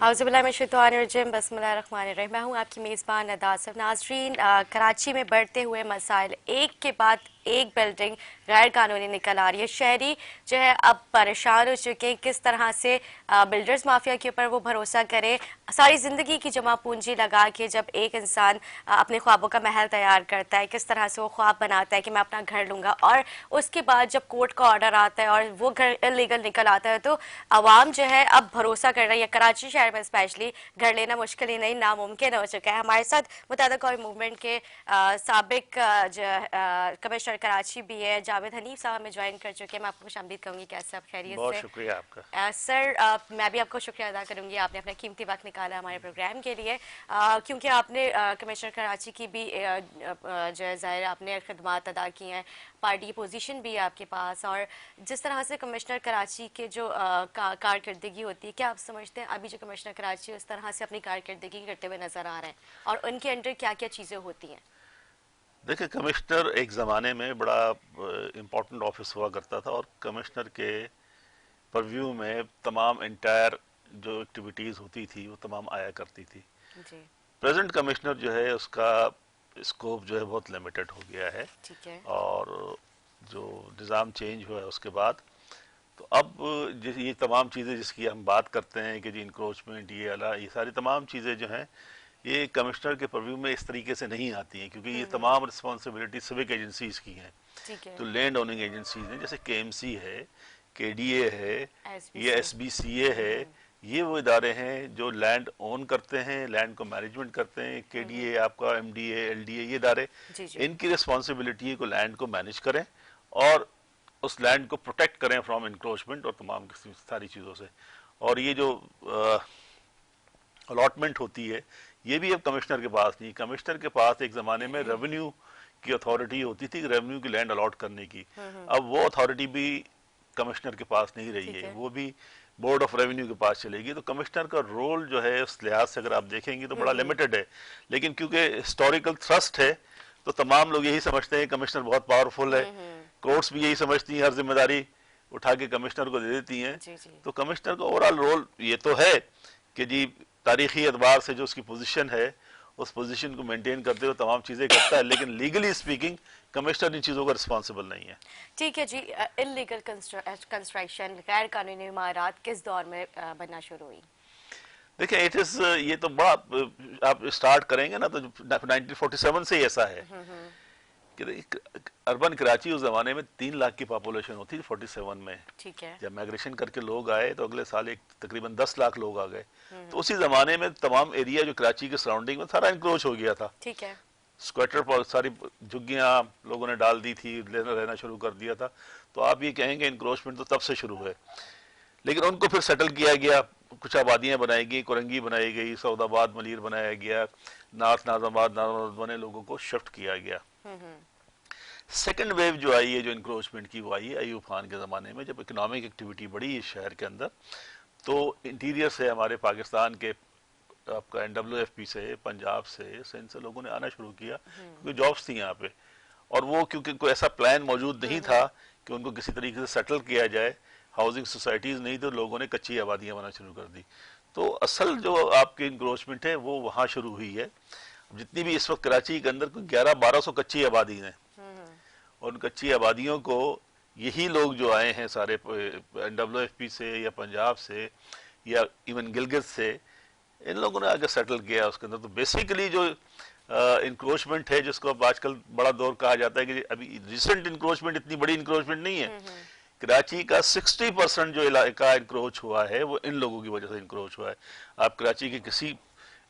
औज़ुबिल्लाहिमिनश्शैतानिर्रजीम बिस्मिल्लाहिर्रहमानिर्रहीम। मैं हूँ आपकी मेज़बान अदा सिफ। नाज़रीन, कराची में बढ़ते हुए मसाइल, एक के बाद एक बिल्डिंग गैर कानूनी निकल आ रही है। शहरी जो है अब परेशान हो चुके हैं, किस तरह से बिल्डर्स माफिया के ऊपर वो भरोसा करें। सारी ज़िंदगी की जमा पूंजी लगा के जब एक इंसान अपने ख्वाबों का महल तैयार करता है, किस तरह से वो ख्वाब बनाता है कि मैं अपना घर लूँगा, और उसके बाद जब कोर्ट का ऑर्डर आता है और वो घर इलीगल निकल आता है, तो आवाम जो है अब भरोसा कर रही है। कराची शहर में स्पेशली घर लेना मुश्किल ही नहीं, नामुमकिन हो चुका है। हमारे साथ मुत्तहदा कौमी मूवमेंट के साबिक जो कमिश्नर कराची भी है, जावेद हनीफ साहब हमें ज्वाइन कर चुके हैं। मैं आपको खुशामदीद कहूँगी, कैसे आप खैरियत बहुत से? शुक्रिया आपका। सर, मैं भी आपको शुक्रिया अदा करूंगी, आपने अपना कीमती वक्त निकाला हमारे प्रोग्राम के लिए, क्योंकि आपने कमिश्नर कराची की भी जो है ज़ाहिर आपने खदमात अदा की हैं, पार्टी की पोजीशन भी है आपके पास, और जिस तरह से कमिश्नर कराची के जो कारकर्दगी होती है, क्या आप समझते हैं अभी जो कमिश्नर कराची उस तरह से अपनी कारकर्दगी करते हुए नज़र आ रहे हैं, और उनके अंडर क्या क्या चीज़ें होती हैं? देखिए, कमिश्नर एक ज़माने में बड़ा इम्पोर्टेंट ऑफिस हुआ करता था और कमिश्नर के परव्यू में तमाम इंटायर जो एक्टिविटीज़ होती थी वो तमाम आया करती थी। जी। प्रेजेंट कमिश्नर जो है उसका स्कोप जो है बहुत लिमिटेड हो गया है। ठीक है। और जो निज़ाम चेंज हुआ है उसके बाद तो अब ये तमाम चीज़ें जिसकी हम बात करते हैं कि जी इंक्रोचमेंट ये अला ये सारी तमाम चीज़ें जो हैं ये कमिश्नर के परव्यू में इस तरीके से नहीं आती हैं, क्योंकि ये तमाम रिस्पॉन्सिबिलिटी सिविक एजेंसीज की हैं, ठीक है। जो लैंड ओनिंग एजेंसीज हैं, जैसे केएमसी है, केडीए है, ये एसबीसी। एसबीसीए है। ये वो इदारे हैं जो लैंड ओन करते हैं, लैंड को मैनेजमेंट करते हैं। केडीए आपका एमडीए एलडीए ये इदारे, जी जी। इनकी रिस्पॉन्सिबिलिटी है को लैंड को मैनेज करें और उस लैंड को प्रोटेक्ट करें फ्रॉम इंक्रोचमेंट और तमाम सारी चीज़ों से। और ये जो अलॉटमेंट होती है ये भी अब कमिश्नर के पास नहीं। कमिश्नर के पास एक ज़माने में रेवेन्यू की अथॉरिटी होती थी, रेवेन्यू की लैंड अलॉट करने की। अब वो अथॉरिटी भी कमिश्नर के पास नहीं रही ठीक है, है। वो भी बोर्ड ऑफ रेवेन्यू के पास चलेगी। तो कमिश्नर का रोल जो है उस लिहाज से अगर आप देखेंगे तो बड़ा लिमिटेड है। लेकिन क्योंकि हिस्टोरिकल थ्रस्ट है तो तमाम लोग यही समझते हैं कमिश्नर बहुत पावरफुल है। कोर्ट्स भी यही समझती हैं, हर जिम्मेदारी उठा के कमिश्नर को दे देती हैं। जी जी। तो कमिश्नर का ओवरऑल रोल ये तो है कि जी तारीखी एतबार से जो उसकी पोजीशन है उस पोजीशन को मेंटेन करते हुए तमाम चीज़ें करता है, लेकिन लीगली स्पीकिंग कमिश्नर इन चीज़ों का रिस्पॉन्सिबल नहीं है। ठीक है जी। इलीगल कंस्ट्रक्शन, गैर कानूनी इमारत किस दौर में बनना शुरू हुई? देखिए इट इज़ ये तो बड़ा आप स्टार्ट करेंगे ना तो 1947 से ही ऐसा है कि अर्बन कराची उस ज़माने में 3 लाख की पॉपुलेशन होती थी 47 में। ठीक है। जब माइग्रेशन करके लोग आए तो अगले साल एक तकरीबन 10 लाख लोग आ गए। तो उसी ज़माने में तमाम एरिया जो कराची के सराउंडिंग में सारा इंक्रोच हो गया था। ठीक है। स्क्वेटर पर सारी झुग्गियाँ लोगों ने डाल दी थी, लेना रहना शुरू कर दिया था। तो आप ये कहेंगे इंक्रोचमेंट तो तब से शुरू हुए, लेकिन उनको फिर सेटल किया गया। कुछ आबादियाँ बनाई गई, कुरंगी बनाई गई, सऊदाबाद मलिर बनाया गया, नॉर्थ नाज़ाबाद बने लोगों को शिफ्ट किया गया। सेकेंड वेव जो आई है जो इंक्रोचमेंट की वो आई है अयूब खान के ज़माने में, जब इकोनॉमिक एक्टिविटी बढ़ी इस शहर के अंदर। तो इंटीरियर से हमारे पाकिस्तान के आपका एनडब्ल्यूएफपी से, पंजाब से, सिंध से लोगों ने आना शुरू किया क्योंकि जॉब्स थी यहाँ पे। और वो क्योंकि कोई ऐसा प्लान मौजूद नहीं था कि उनको किसी तरीके से सेटल किया जाए, हाउसिंग सोसाइटीज़ नहीं, तो लोगों ने कच्ची आबादियाँ बनाना शुरू कर दी। तो असल जो आपकी इंक्रोचमेंट है वो वहाँ शुरू हुई है। जितनी भी इस वक्त कराची के अंदर 1100-1200 कच्ची आबादी हैं, और उन कच्ची आबादियों को यही लोग जो आए हैं सारे एनडब्ल्यूएफपी से या पंजाब से या इवन गिलगित से, इन लोगों ने आगे सेटल किया उसके अंदर। तो बेसिकली जो इंक्रोचमेंट है जिसको अब आजकल बड़ा दौर कहा जाता है कि अभी रिसेंट इंक्रोचमेंट इतनी बड़ी इंक्रोचमेंट नहीं है। कराची का 60% जो इलाका इंक्रोच हुआ है वो इन लोगों की वजह से इंक्रोच हुआ है। आप कराची के किसी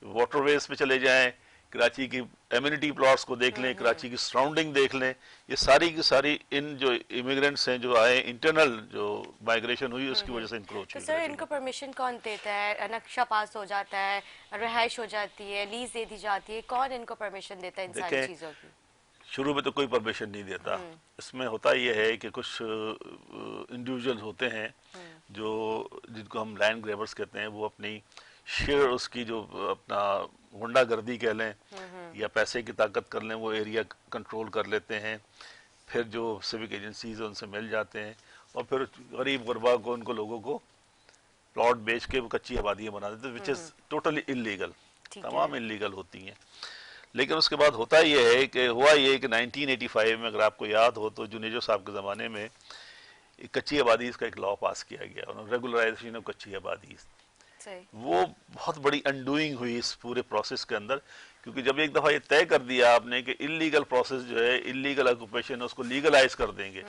वाटरवेज पे चले जाएं, कराची की एम्यूनिटी प्लॉट्स को देख लें, कराची की सराउंडिंग देख लें, ये सारी की सारी इन जो इमिग्रेंट्स हैं जो आए, इंटरनल जो माइग्रेशन हुई उसकी वजह से इंक्रोच तो हुई सर, कराची में। इनको परमिशन कौन देता है? नक्शा पास हो जाता है, रिहाइश हो जाती है, लीज दे दी जाती है, कौन इनको परमिशन देता है इन सारी देखें, चीज़ों की? शुरू में तो कोई परमिशन नहीं देता। इसमें होता यह है कि कुछ इंडिविजुअल्स होते हैं जो जिनको हम लैंड ग्रेबर्स कहते हैं, वो अपनी शेयर उसकी जो अपना गुंडागर्दी कह लें या पैसे की ताकत कर लें, वो एरिया कंट्रोल कर लेते हैं। फिर जो सिविक एजेंसीज हैं उनसे मिल जाते हैं और फिर गरीब गुरबा को उनको लोगों को प्लॉट बेच के वो कच्ची आबादियां बना देते, विच इज टोटली इलीगल, ठीक तमाम है। इलीगल होती हैं। लेकिन उसके बाद होता ये है कि हुआ ये कि 1985 में, अगर आपको याद हो तो, जुनेजो साहब के ज़माने में एक कच्ची आबादी का एक लॉ पास किया गया, रेगुलराइजेशन ऑफ कच्ची आबादी। सही। वो बहुत बड़ी अनडूइंग हुई इस पूरे प्रोसेस के अंदर, क्योंकि जब एक दफ़ा ये तय कर दिया आपने कि इलीगल प्रोसेस जो है, इलीगल ऑक्यूपेशन है, उसको लीगलाइज कर देंगे,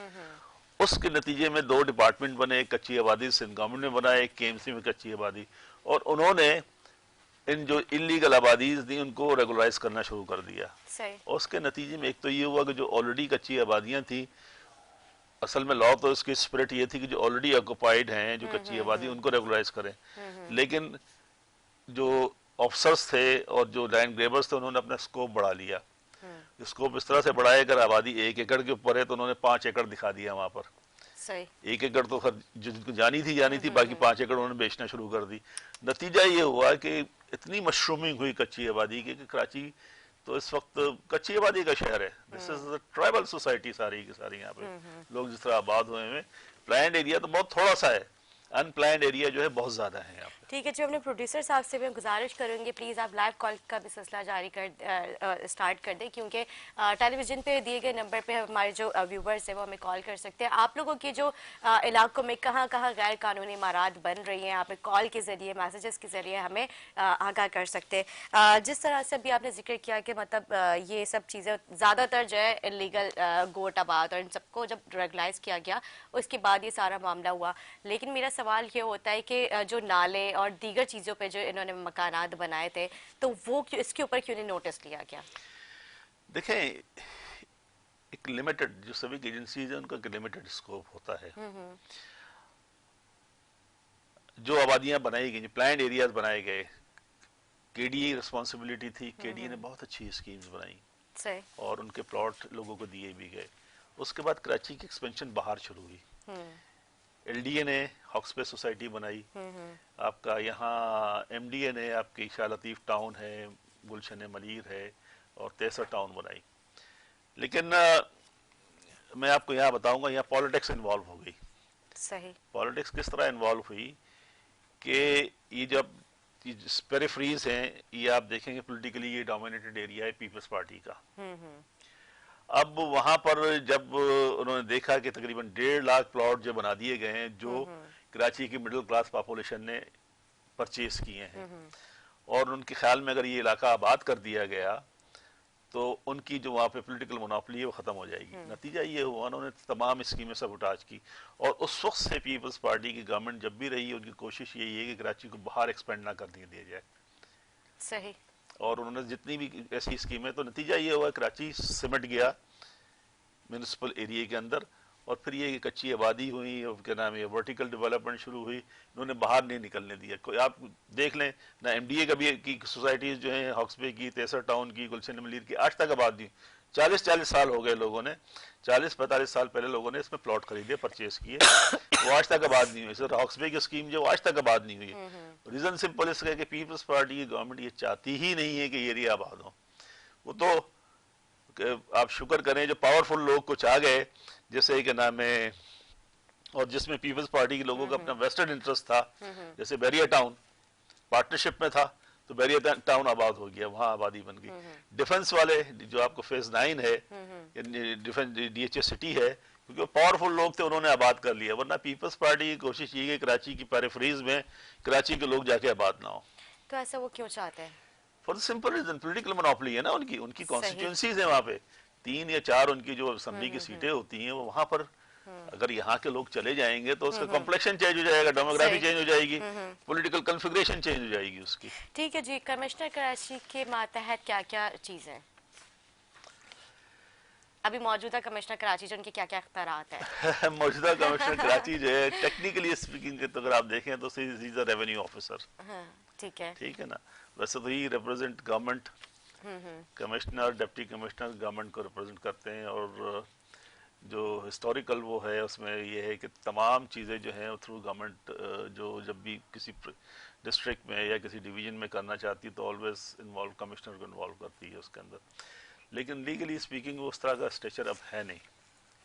उसके नतीजे में दो डिपार्टमेंट बने, एक कच्ची आबादी सिंध गवर्नमेंट ने बनाया, एक केएमसी में कच्ची आबादी, और उन्होंने इन जो इलीगल आबादीज थी उनको रेगुलराइज करना शुरू कर दिया। सही। और उसके नतीजे में एक तो ये हुआ कि जो ऑलरेडी कच्ची आबादियां थी, असल में लॉ तो इसकी स्पिरिट ये थी कि जो ऑलरेडी ऑक्युपाइड हैं, जो कच्ची आबादी, उनको रेगुलराइज करें। लेकिन जो ऑफिसर्स थे और जो लैंड ग्रेबर्स थे, उन्होंने अपना स्कोप बढ़ा लिया। स्कोप इस तरह से बढ़ाया, अगर आबादी 1 एकड़ के ऊपर है तो उन्होंने 5 एकड़ दिखा दिया वहां पर। सही। 1 एकड़ तो खैर जिनको जानी थी, बाकी 5 एकड़ उन्होंने बेचना शुरू कर दी। नतीजा ये हुआ कि इतनी मशरूमिंग हुई कच्ची आबादी की कि कराची तो इस वक्त कच्ची आबादी का शहर है। दिस इज ट्राइबल सोसाइटी सारी की सारी। यहाँ पे लोग जिस तरह आबाद हुए हैं, प्लान्ड एरिया तो बहुत थोड़ा सा है, अनप्लान्ड एरिया जो है बहुत ज्यादा है यहाँ पे। ठीक है जी, अपने प्रोड्यूसर साहब से भी हम गुजारिश करेंगे प्लीज़ आप लाइव कॉल का भी सिलसिला जारी स्टार्ट कर दें, क्योंकि टेलीविज़न पे दिए गए नंबर पे हमारे जो व्यूवर्स हैं वो हमें कॉल कर सकते हैं। आप लोगों की जो इलाकों में कहाँ कहाँ गैर कानूनी इमारत बन रही हैं, आप कॉल के ज़रिए, मैसेजेस के ज़रिए हमें आगाह कर सकते हैं। जिस तरह से भी आपने जिक्र किया कि मतलब ये सब चीज़ें ज़्यादातर जो है इलीगल गोट आबाद और इन सबको जब रेगुलाइज किया गया उसके बाद ये सारा मामला हुआ। लेकिन मेरा सवाल ये होता है कि जो नाले और दीगर चीज़ों पे जो इन्होंने मकानात बनाए थे, तो वो इसके ऊपर क्यों नहीं नोटिस लिया गया? देखें, एक लिमिटेड, जो सभी एजेंसीज है उनका लिमिटेड स्कोप होता है। जो आबादियां बनाई गई, प्लान्ड एरियाज बनाए गए, केडीए रिस्पॉन्सिबिलिटी थी, केडीए ने बहुत अच्छी स्कीम्स बनाई सही। और उनके प्लॉट लोगों को दिए भी गए। उसके बाद कराची की एक्सपेंशन बाहर शुरू हुई। एलडीए ने हॉक्सपे सोसाइटी बनाई, आपका यहाँ एमडीए ने आपकी शाह लतीफ टाउन है, गुलशन मलीर है, और तेसर टाउन बनाई। लेकिन मैं आपको यहाँ बताऊंगा, यहाँ पॉलिटिक्स इन्वॉल्व हो गई। सही। पॉलिटिक्स किस तरह इन्वॉल्व हुई कि ये जब पेरिफेरीज हैं, ये आप देखेंगे पॉलिटिकली ये डोमिनेटेड एरिया है पीपल्स पार्टी का। अब वहां पर जब उन्होंने देखा कि तकरीबन 1.5 लाख प्लॉट जो बना दिए गए हैं, जो कराची की मिडिल क्लास पॉपुलेशन ने परचेज किए हैं, और उनके ख्याल में अगर ये इलाका आबाद कर दिया गया तो उनकी जो वहाँ पे पॉलिटिकल मोनोपोली है वो ख़त्म हो जाएगी। नतीजा ये हुआ, उन्होंने तमाम स्कीमें सबुटाज की, और उस वक्त से पीपल्स पार्टी की गवर्नमेंट जब भी रही है, उनकी कोशिश यही है कि कराची को बाहर एक्सपेंड ना करने दिया जाए। सही। और उन्होंने जितनी भी ऐसी स्कीमें, तो नतीजा ये हुआ कराची सिमट गया म्यूनिसिपल एरिया के अंदर, और फिर ये कच्ची आबादी हुई और क्या नाम है वर्टिकल डेवलपमेंट शुरू हुई, इन्होंने बाहर नहीं निकलने दिया। कोई आप देख लें ना, एमडीए का भी की सोसाइटीज़ जो हैं, हॉक्सबे की, तेसर टाउन की, गुलशन मलीर की, आज तक आबाद नहीं। 40-40 साल हो गए लोगों ने, 40-45 साल पहले लोगों ने इसमें प्लॉट खरीदे, परचेज किए, वो आज तक आबाद नहीं हुई। सर हॉक्सबे की स्कीम जो आज तक आबाद नहीं हुई। रीज़न सिंपल इसका है कि पीपल्स पार्टी की गवर्नमेंट ये चाहती ही नहीं है कि ये एरिया आबाद हो। वो तो आप शुक्र करें जो पावरफुल लोग कुछ आ गए, जैसे कि नाम है, और जिसमें पीपल्स पार्टी के लोगों का अपना वेस्टेड इंटरेस्ट था, जैसे बैरिया टाउन पार्टनरशिप में था, तो बैरिया टाउन आबाद हो गया, वहां आबादी बन गई। डिफेंस वाले जो आपको फेज 9 है, डिफेंस डीएचएस सिटी है, क्योंकि वो पावरफुल लोग थे, उन्होंने आबाद कर लिया। वरना पीपल्स पार्टी की कोशिश ये है कराची की पेरिफेरीज में कराची के लोग जाके आबाद ना हो। तो ऐसा वो क्यों चाहते हैं? For simple reason, political monopoly है ना उनकी, उनकी सही। कॉन्स्टिट्यूंसीज है वहां पे, 3 या 4 उनकी जो असेंबली की सीटें होती हैं, वो वहां पर अगर यहाँ के लोग चले जाएंगे तो उसका कॉम्प्लेक्शन चेंज हो जाएगा, डेमोग्राफी सही। चेंज हो जाएगी, पॉलिटिकल कॉन्फ़िगरेशन चेंज हो जाएगी उसकी। ठीक है जी, कमिश्नर कराची के मातहत क्या क्या चीज़ें अभी मौजूदा कमिश्नर कराची जो उनके क्या क्या अख्तियारात है? मौजूदा कमिश्नर कराची जो है, टेक्निकली स्पीकिंग तो अगर आप देखें तो he is a revenue officer. हाँ, ठीक है। ठीक है ना, वैसे तो he represent government, commissioner deputy commissioner government को रिप्रेजेंट करते हैं, और जो हिस्टोरिकल वो है उसमें ये है कि तमाम चीज़ें जो हैं थ्रू गवर्नमेंट जो जब भी किसी डिस्ट्रिक्ट में या किसी डिवीजन में करना चाहती है तो ऑलवेज इन्वॉल्व कमिश्नर को इन्वॉल्व करती है उसके अंदर। लेकिन लीगली स्पीकिंग वो उस तरह का स्ट्रक्चर अब है नहीं।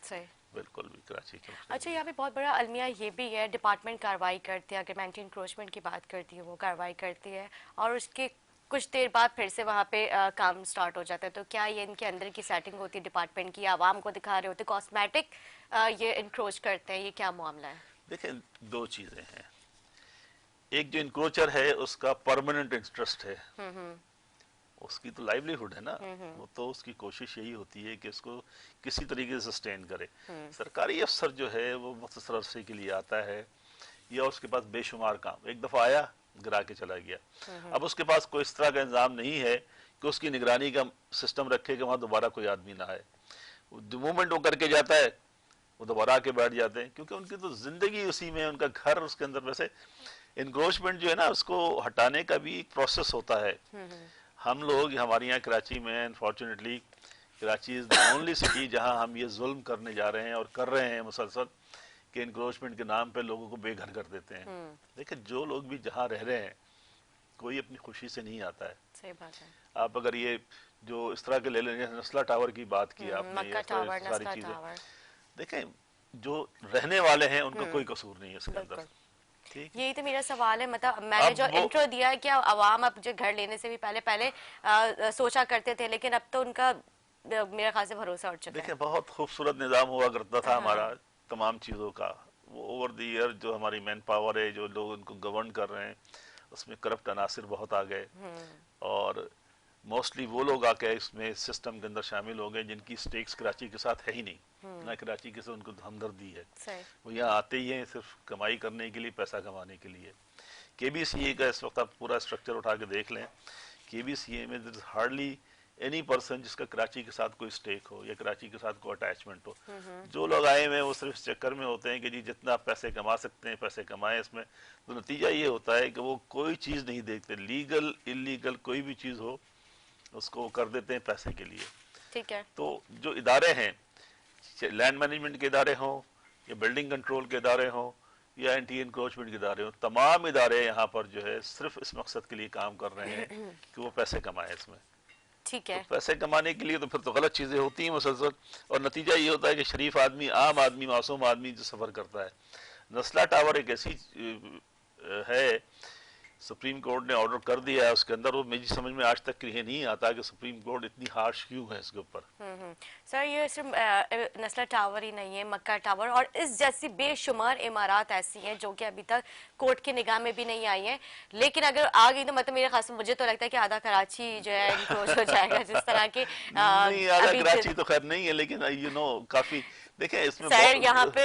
सही। बिल्कुल भी कराची के अच्छा, यहाँ पे बहुत बड़ा अलमिया ये भी है, डिपार्टमेंट कार्रवाई करती है, अगर एंटी इंक्रोचमेंट की बात करती है वो कार्रवाई करती है और उसके कुछ देर बाद फिर से वहाँ पे काम स्टार्ट हो जाता है। तो क्या ये इनके अंदर की सेटिंग होती है डिपार्टमेंट की, आवाम को दिखा रहे होते कॉस्मेटिक ये इंक्रोच करते हैं, ये क्या मामला है? देखें, दो चीजें हैं। एक जो इंक्रोचर है उसका परमानेंट इंटरेस्ट है, उसकी तो लाइवलीहुड है ना, वो तो उसकी कोशिश यही होती है कि इसको किसी तरीके से सस्टेन करे। सरकारी अफसर जो है वो मुख्तसर अरसे के लिए आता है या उसके पास बेशुमार काम, एक दफा आया गिरा के चला गया, अब उसके पास कोई इस तरह का इंतजाम नहीं है कि उसकी निगरानी का सिस्टम रखे कि वहां दोबारा कोई आदमी ना आए। मोमेंट वो करके जाता है वो दोबारा आके बैठ जाते हैं, क्योंकि उनकी तो जिंदगी उसी में, उनका घर उसके अंदर। वैसे इनक्रोचमेंट जो है ना उसको हटाने का भी एक प्रोसेस होता है। हम लोग हमारे यहाँ कराची में, unfortunately Karachi is the only city जहाँ हम ये जुल्म करने जा रहे हैं और कर रहे हैं मुसलसल, कि इनक्रोचमेंट के नाम पे लोगों को बेघर कर देते हैं। देखिए, जो लोग भी जहाँ रह रहे हैं कोई अपनी खुशी से नहीं आता है। सही बात है। आप अगर ये जो इस तरह के ले लें, नस्ला टावर की बात की आपने, मक्का ये टावर, सारी नस्ला चीजें टावर, देखें, जो रहने वाले हैं उनका कोई कसूर नहीं है इसके अंदर। बिल्कुल। ठीक, यही तो मेरा सवाल है, मतलब मैंने अब जो वो इंट्रो दिया है कि आवाम अब जो घर लेने से भी पहले पहले सोचा करते थे, लेकिन अब तो उनका मेरा खास से भरोसा उठ चुका है। देखें, बहुत खूबसूरत निज़ाम हुआ करता था हमारा हाँ। तमाम चीज़ों का। वो ओवर द ईयर जो हमारी मैन पावर है, जो लोग उनको गवर्न कर रहे हैं, उसमें करप्ट अनासिर बहुत आ गए और मोस्टली वो लोग आके इसमें सिस्टम के अंदर शामिल हो गए जिनकी स्टेक्स कराची के साथ है ही नहीं, ना कराची के से उनको हमदर्दी है। सही। वो यहाँ आते ही हैं सिर्फ कमाई करने के लिए, पैसा कमाने के लिए। केबीसीए का इस वक्त आप पूरा स्ट्रक्चर उठा के देख लें, केबीसीए में there is hardly any person जिसका कराची के साथ कोई स्टेक हो या कराची के साथ कोई अटैचमेंट हो। जो लोग आए हुए हैं वो सिर्फ इस चक्कर में होते हैं कि जी जितना आप पैसे कमा सकते हैं पैसे कमाएं इसमें। तो नतीजा ये होता है कि वो कोई चीज़ नहीं देखते, लीगल इलीगल कोई भी चीज़ हो उसको कर देते हैं पैसे के लिए। ठीक है। तो जो इदारे हैं, लैंड मैनेजमेंट के इदारे हों या बिल्डिंग कंट्रोल के इदारे हों या एंटी इंक्रोचमेंट के इदारे हों, तमाम इदारे यहाँ पर जो है सिर्फ इस मकसद के लिए काम कर रहे हैं कि वो पैसे कमाएं इसमें। ठीक तो है। पैसे कमाने के लिए तो फिर तो गलत चीजें होती हैं मुसलसल, और नतीजा ये होता है कि शरीफ आदमी, आम आदमी, मासूम आदमी जो सफर करता है। नस्ला टावर एक ऐसी है, सुप्रीम कोर्ट ने ऑर्डर कर दिया है उसके अंदर, वो मेरी समझ में आज तक ये नहीं आता कि सुप्रीम कोर्ट इतनी हार्श क्यों है इसके ऊपर। सर, ये सिर्फ नस्ला टावर ही नहीं है, मक्का टावर और इस जैसी बेशुमार इमारत ऐसी हैं जो कि अभी तक कोर्ट की निगाह में भी नहीं आई हैं, लेकिन अगर आ गई तो मतलब मेरे खास मुझे तो लगता है कि आधा कराची जो है इनक्रोच हो जाएगा जिस तरह के नहीं, आधा अभी कराची तो खैर नहीं है, लेकिन काफी देखें इसमें सर यहाँ पे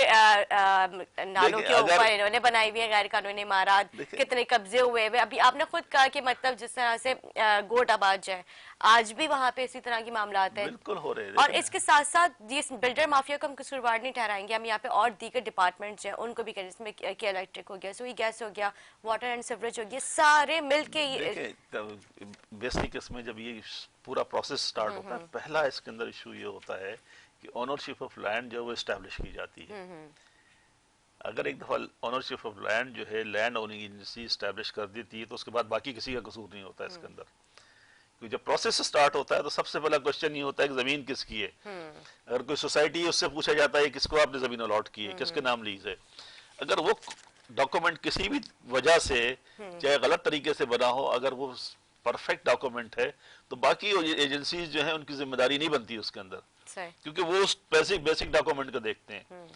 नालों देखिए, के ऊपर अगर इन्होंने बनाई हुई है गैर कानूनी इमारत, देखिए, कितने कब्जे हुए हुए। अभी आपने खुद कहा कि मतलब जिस तरह से गोटाबाद जो है आज भी वहाँ पे इसी तरह की मामलात है, बिल्कुल हो रहे हैं। और देखें, इसके साथ साथ ये बिल्डर माफिया को हम कसूरवार नहीं ठहराएंगे, हम यहाँ पे और दीगर डिपार्टमेंट्स हैं उनको भी करें, जिसमें कि इलेक्ट्रिक हो गया, सुई गैस हो गया, वाटर एंड सीवरेज हो गया, सारे मिलके देखें बेसिक इसमें जब ये पूरा प्रोसेस स्टार्ट होता है, पहला इसके अंदर इशू ये होता है कि ओनरशिप ऑफ लैंड जो है वो एस्टेब्लिश की जाती है। अगर एक दफा ओनरशिप ऑफ लैंड जो है लैंड ओनिंग एजेंसी एस्टेब्लिश कर देती है तो उसके बाद बाकी किसी का कसूर नहीं होता है इसके अंदर। क्योंकि जब प्रोसेस स्टार्ट होता है तो सबसे पहला क्वेश्चन ये होता है कि जमीन किसकी है। अगर कोई सोसाइटी है उससे पूछा जाता है किसको आपने जमीन अलॉट की है, किसके नाम लीज है। अगर वो डॉक्यूमेंट किसी भी वजह से चाहे गलत तरीके से बना हो, अगर वो परफेक्ट डॉक्यूमेंट है तो बाकी एजेंसीज जो है उनकी जिम्मेदारी नहीं बनती उसके अंदर, क्योंकि वो उस बेसिक डॉक्यूमेंट को देखते हैं।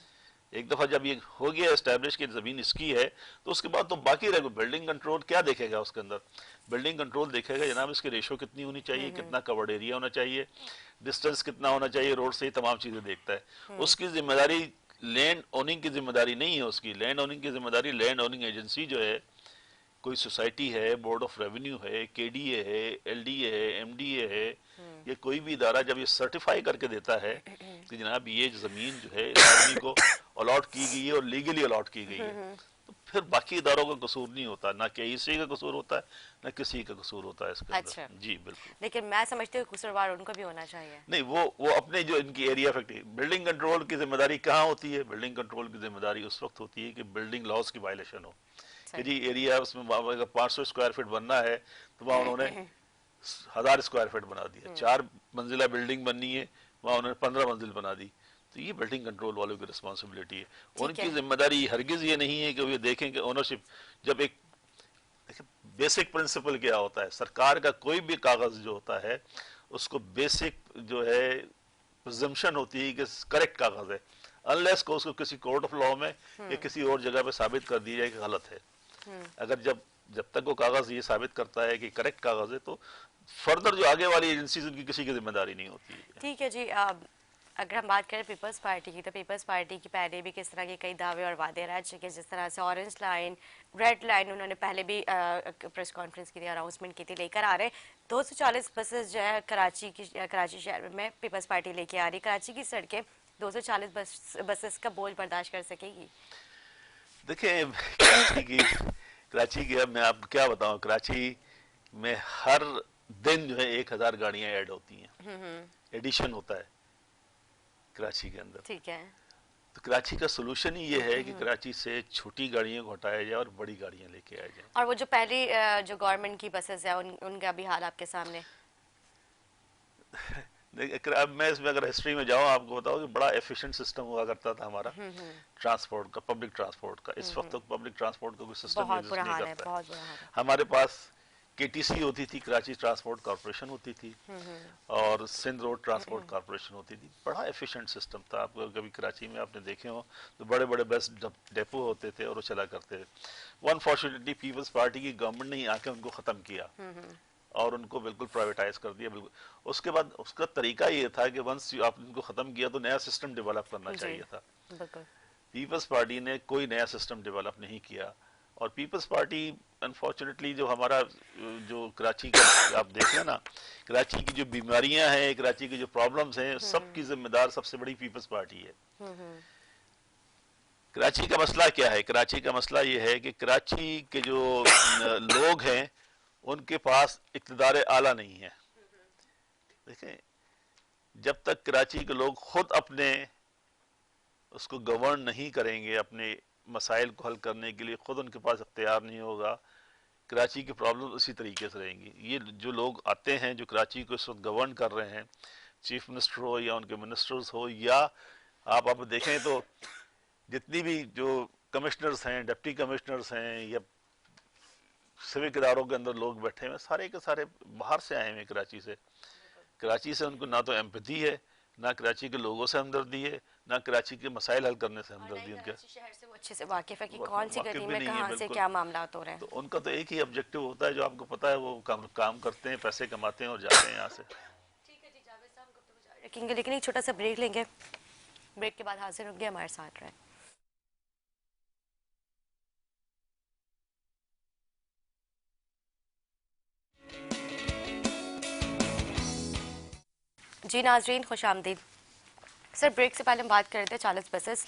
एक दफा जब ये हो गया एस्टैब्लिश कि जमीन इसकी है तो उसके बाद तो बाकी रहेगा। बिल्डिंग कंट्रोल क्या देखेगा उसके अंदर? बिल्डिंग कंट्रोल देखेगा जनाब इसकी रेशो कितनी होनी चाहिए, कितना कवर्ड एरिया होना चाहिए, डिस्टेंस कितना होना चाहिए रोड से, तमाम चीजें देखता है। उसकी जिम्मेदारी लैंड ओनिंग की जिम्मेदारी नहीं है उसकी। लैंड ओनिंग की जिम्मेदारी लैंड ओनिंग एजेंसी जो है, कोई सोसाइटी है, बोर्ड ऑफ रेवेन्यू है, केडीए है, एलडीए है, एमडीए है, ये कोई भी इदारा जब ये सर्टिफाई करके देता है कि जनाब ये जमीन जो है इस आदमी को अलॉट की गई है और लीगली अलॉट की गई है, तो फिर बाकी इदारों का कसूर नहीं होता, ना केईसी का कसूर होता है ना किसी का कसूर होता है इसके अंदर। अच्छा। जी बिल्कुल। लेकिन मैं समझती हूँ कसूरवार उनको भी होना चाहिए। नहीं, वो अपने जो इनकी एरिया इफेक्ट, बिल्डिंग कंट्रोल की जिम्मेदारी कहाँ होती है? बिल्डिंग कंट्रोल की जिम्मेदारी उस वक्त होती है कि बिल्डिंग लॉज की वायलेशन हो, कि जी एरिया उसमें अगर 500 स्क्वायर फीट बनना है तो वहाँ उन्होंने 1000 स्क्वायर फीट बना दिया। 4 मंजिला बिल्डिंग बननी है, वहाँ उन्होंने 15 मंजिल बना दी। तो ये बिल्डिंग कंट्रोल वालों की रिस्पॉन्सिबिलिटी है। ठीक उनकी है। जिम्मेदारी हरगिज ये नहीं है कि वो ये देखें कि ओनरशिप, जब एक बेसिक प्रिंसिपल क्या होता है, सरकार का कोई भी कागज जो होता है उसको बेसिक जो है प्रिजम्पशन होती है कि करेक्ट कागज है, अनलेस को उसको किसी कोर्ट ऑफ लॉ में या किसी और जगह पे साबित कर दिया जाए कि गलत है। अगर जब तक वो कागज ये साबित करता है कि करेक्ट कागज है, तो फर्दर जो आगे वाली एजेंसीज उनकी किसी की जिम्मेदारी नहीं होती है। ठीक है जी। अगर हम बात करें पीपल्स पार्टी की, तो पीपल्स पार्टी की पहले भी किस तरह के कई दावे और वादे रह चुके, जिस तरह से ऑरेंज लाइन, रेड लाइन उन्होंने पहले भी प्रेस कॉन्फ्रेंस की थी, अनाउंसमेंट की थी, लेकर आ रहे 240 बसेस जो है कराची शहर में पीपल्स पार्टी लेके आ रही। कराची की सड़कें 240 बसेस का बोझ बर्दाश्त कर सकेगी? देखिए, कराची की अब मैं आपको क्या बताऊं, कराची में हर दिन जो है 1000 गाड़ियां ऐड होती हैं, एडिशन होता है कराची के अंदर। ठीक है। तो कराची का सोल्यूशन ही ये है कि कराची से छोटी गाड़ियों को हटाया जाए और बड़ी गाड़ियां लेके आए जाए। और वो जो पहली जो गवर्नमेंट की बसेस है उनका भी हाल आपके सामने। अब मैं इसमें अगर हिस्ट्री में जाऊं, आपको बताऊं कि बड़ा एफिशिएंट सिस्टम हुआ करता था हमारा ट्रांसपोर्ट का, पब्लिक ट्रांसपोर्ट का। इस वक्त तो पब्लिक ट्रांसपोर्ट का कोई सिस्टम बहुत एग्जिस्ट बुरा नहीं हाल है, करता बहुत बुरा हाल है। हमारे पास केटीसी होती थी, कराची ट्रांसपोर्ट कॉर्पोरेशन होती थी, और सिंध रोड ट्रांसपोर्ट कॉर्पोरेशन होती थी। बड़ा एफिशिएंट सिस्टम था। आपको कभी कराची में आपने देखे हो तो बड़े बड़े बस डेपो होते थे और वो चला करते थे। अनफॉर्चुनेटली पीपल्स पार्टी की गवर्नमेंट ने ही आके उनको खत्म किया और उनको बिल्कुल प्राइवेटाइज कर दिया बिल्कुल। उसके बाद उसका तरीका ये था कि वंस आपने उनको खत्म किया तो नया सिस्टम डेवलप करना चाहिए था। पीपल्स पार्टी ने कोई नया सिस्टम डेवलप नहीं किया, और पीपल्स पार्टी अनफॉर्चुनेटली जो हमारा जो कराची का आप देख लें ना, कराची की जो बीमारियां हैं, कराची की जो प्रॉब्लम्स हैं, सबकी जिम्मेदार सबसे बड़ी पीपल्स पार्टी है। कराची का मसला क्या है? कराची का मसला ये है कि कराची के जो लोग हैं उनके पास इक़्तिदार आला नहीं है। देखें, जब तक कराची के लोग खुद अपने उसको गवर्न नहीं करेंगे, अपने मसाइल को हल करने के लिए खुद उनके पास इख्तियार नहीं होगा, कराची की प्रॉब्लम उसी तरीके से रहेंगी। ये जो लोग आते हैं जो कराची को इस वक्त गवर्न कर रहे हैं, चीफ मिनिस्टर हो या उनके मिनिस्टर्स हो, या आप देखें तो जितनी भी जो कमिश्नर्स हैं, डिप्टी कमिश्नर्स हैं, या सिविक इदारों के अंदर लोग बैठे हुए, सारे के सारे बाहर से आए हुए कराची से। कराची से उनको ना तो एम्पैथी है, ना कराची के लोगों से हमदर्दी है, ना कराची के मसाइल हल करने से हमदर्दी उनके। शहर से वो अच्छे से वाकिफ है कि कौन सी गली में कहां से क्या मामला हो रहे हैं। तो उनका तो एक ही ऑब्जेक्टिव होता है जो आपको पता है, वो काम करते हैं, पैसे कमाते हैं और जाते हैं यहाँ से। ठीक है जी, जावेद साहब गुफ्तगू जारी रखेंगे, लेकिन एक छोटा सा ब्रेक लेंगे। ब्रेक के बाद हाजिर होंगे, हमारे साथ रहें। जी नाजरीन, खुश आमदीद। सर, ब्रेक से पहले हम बात कर रहे थे 40 बसेस,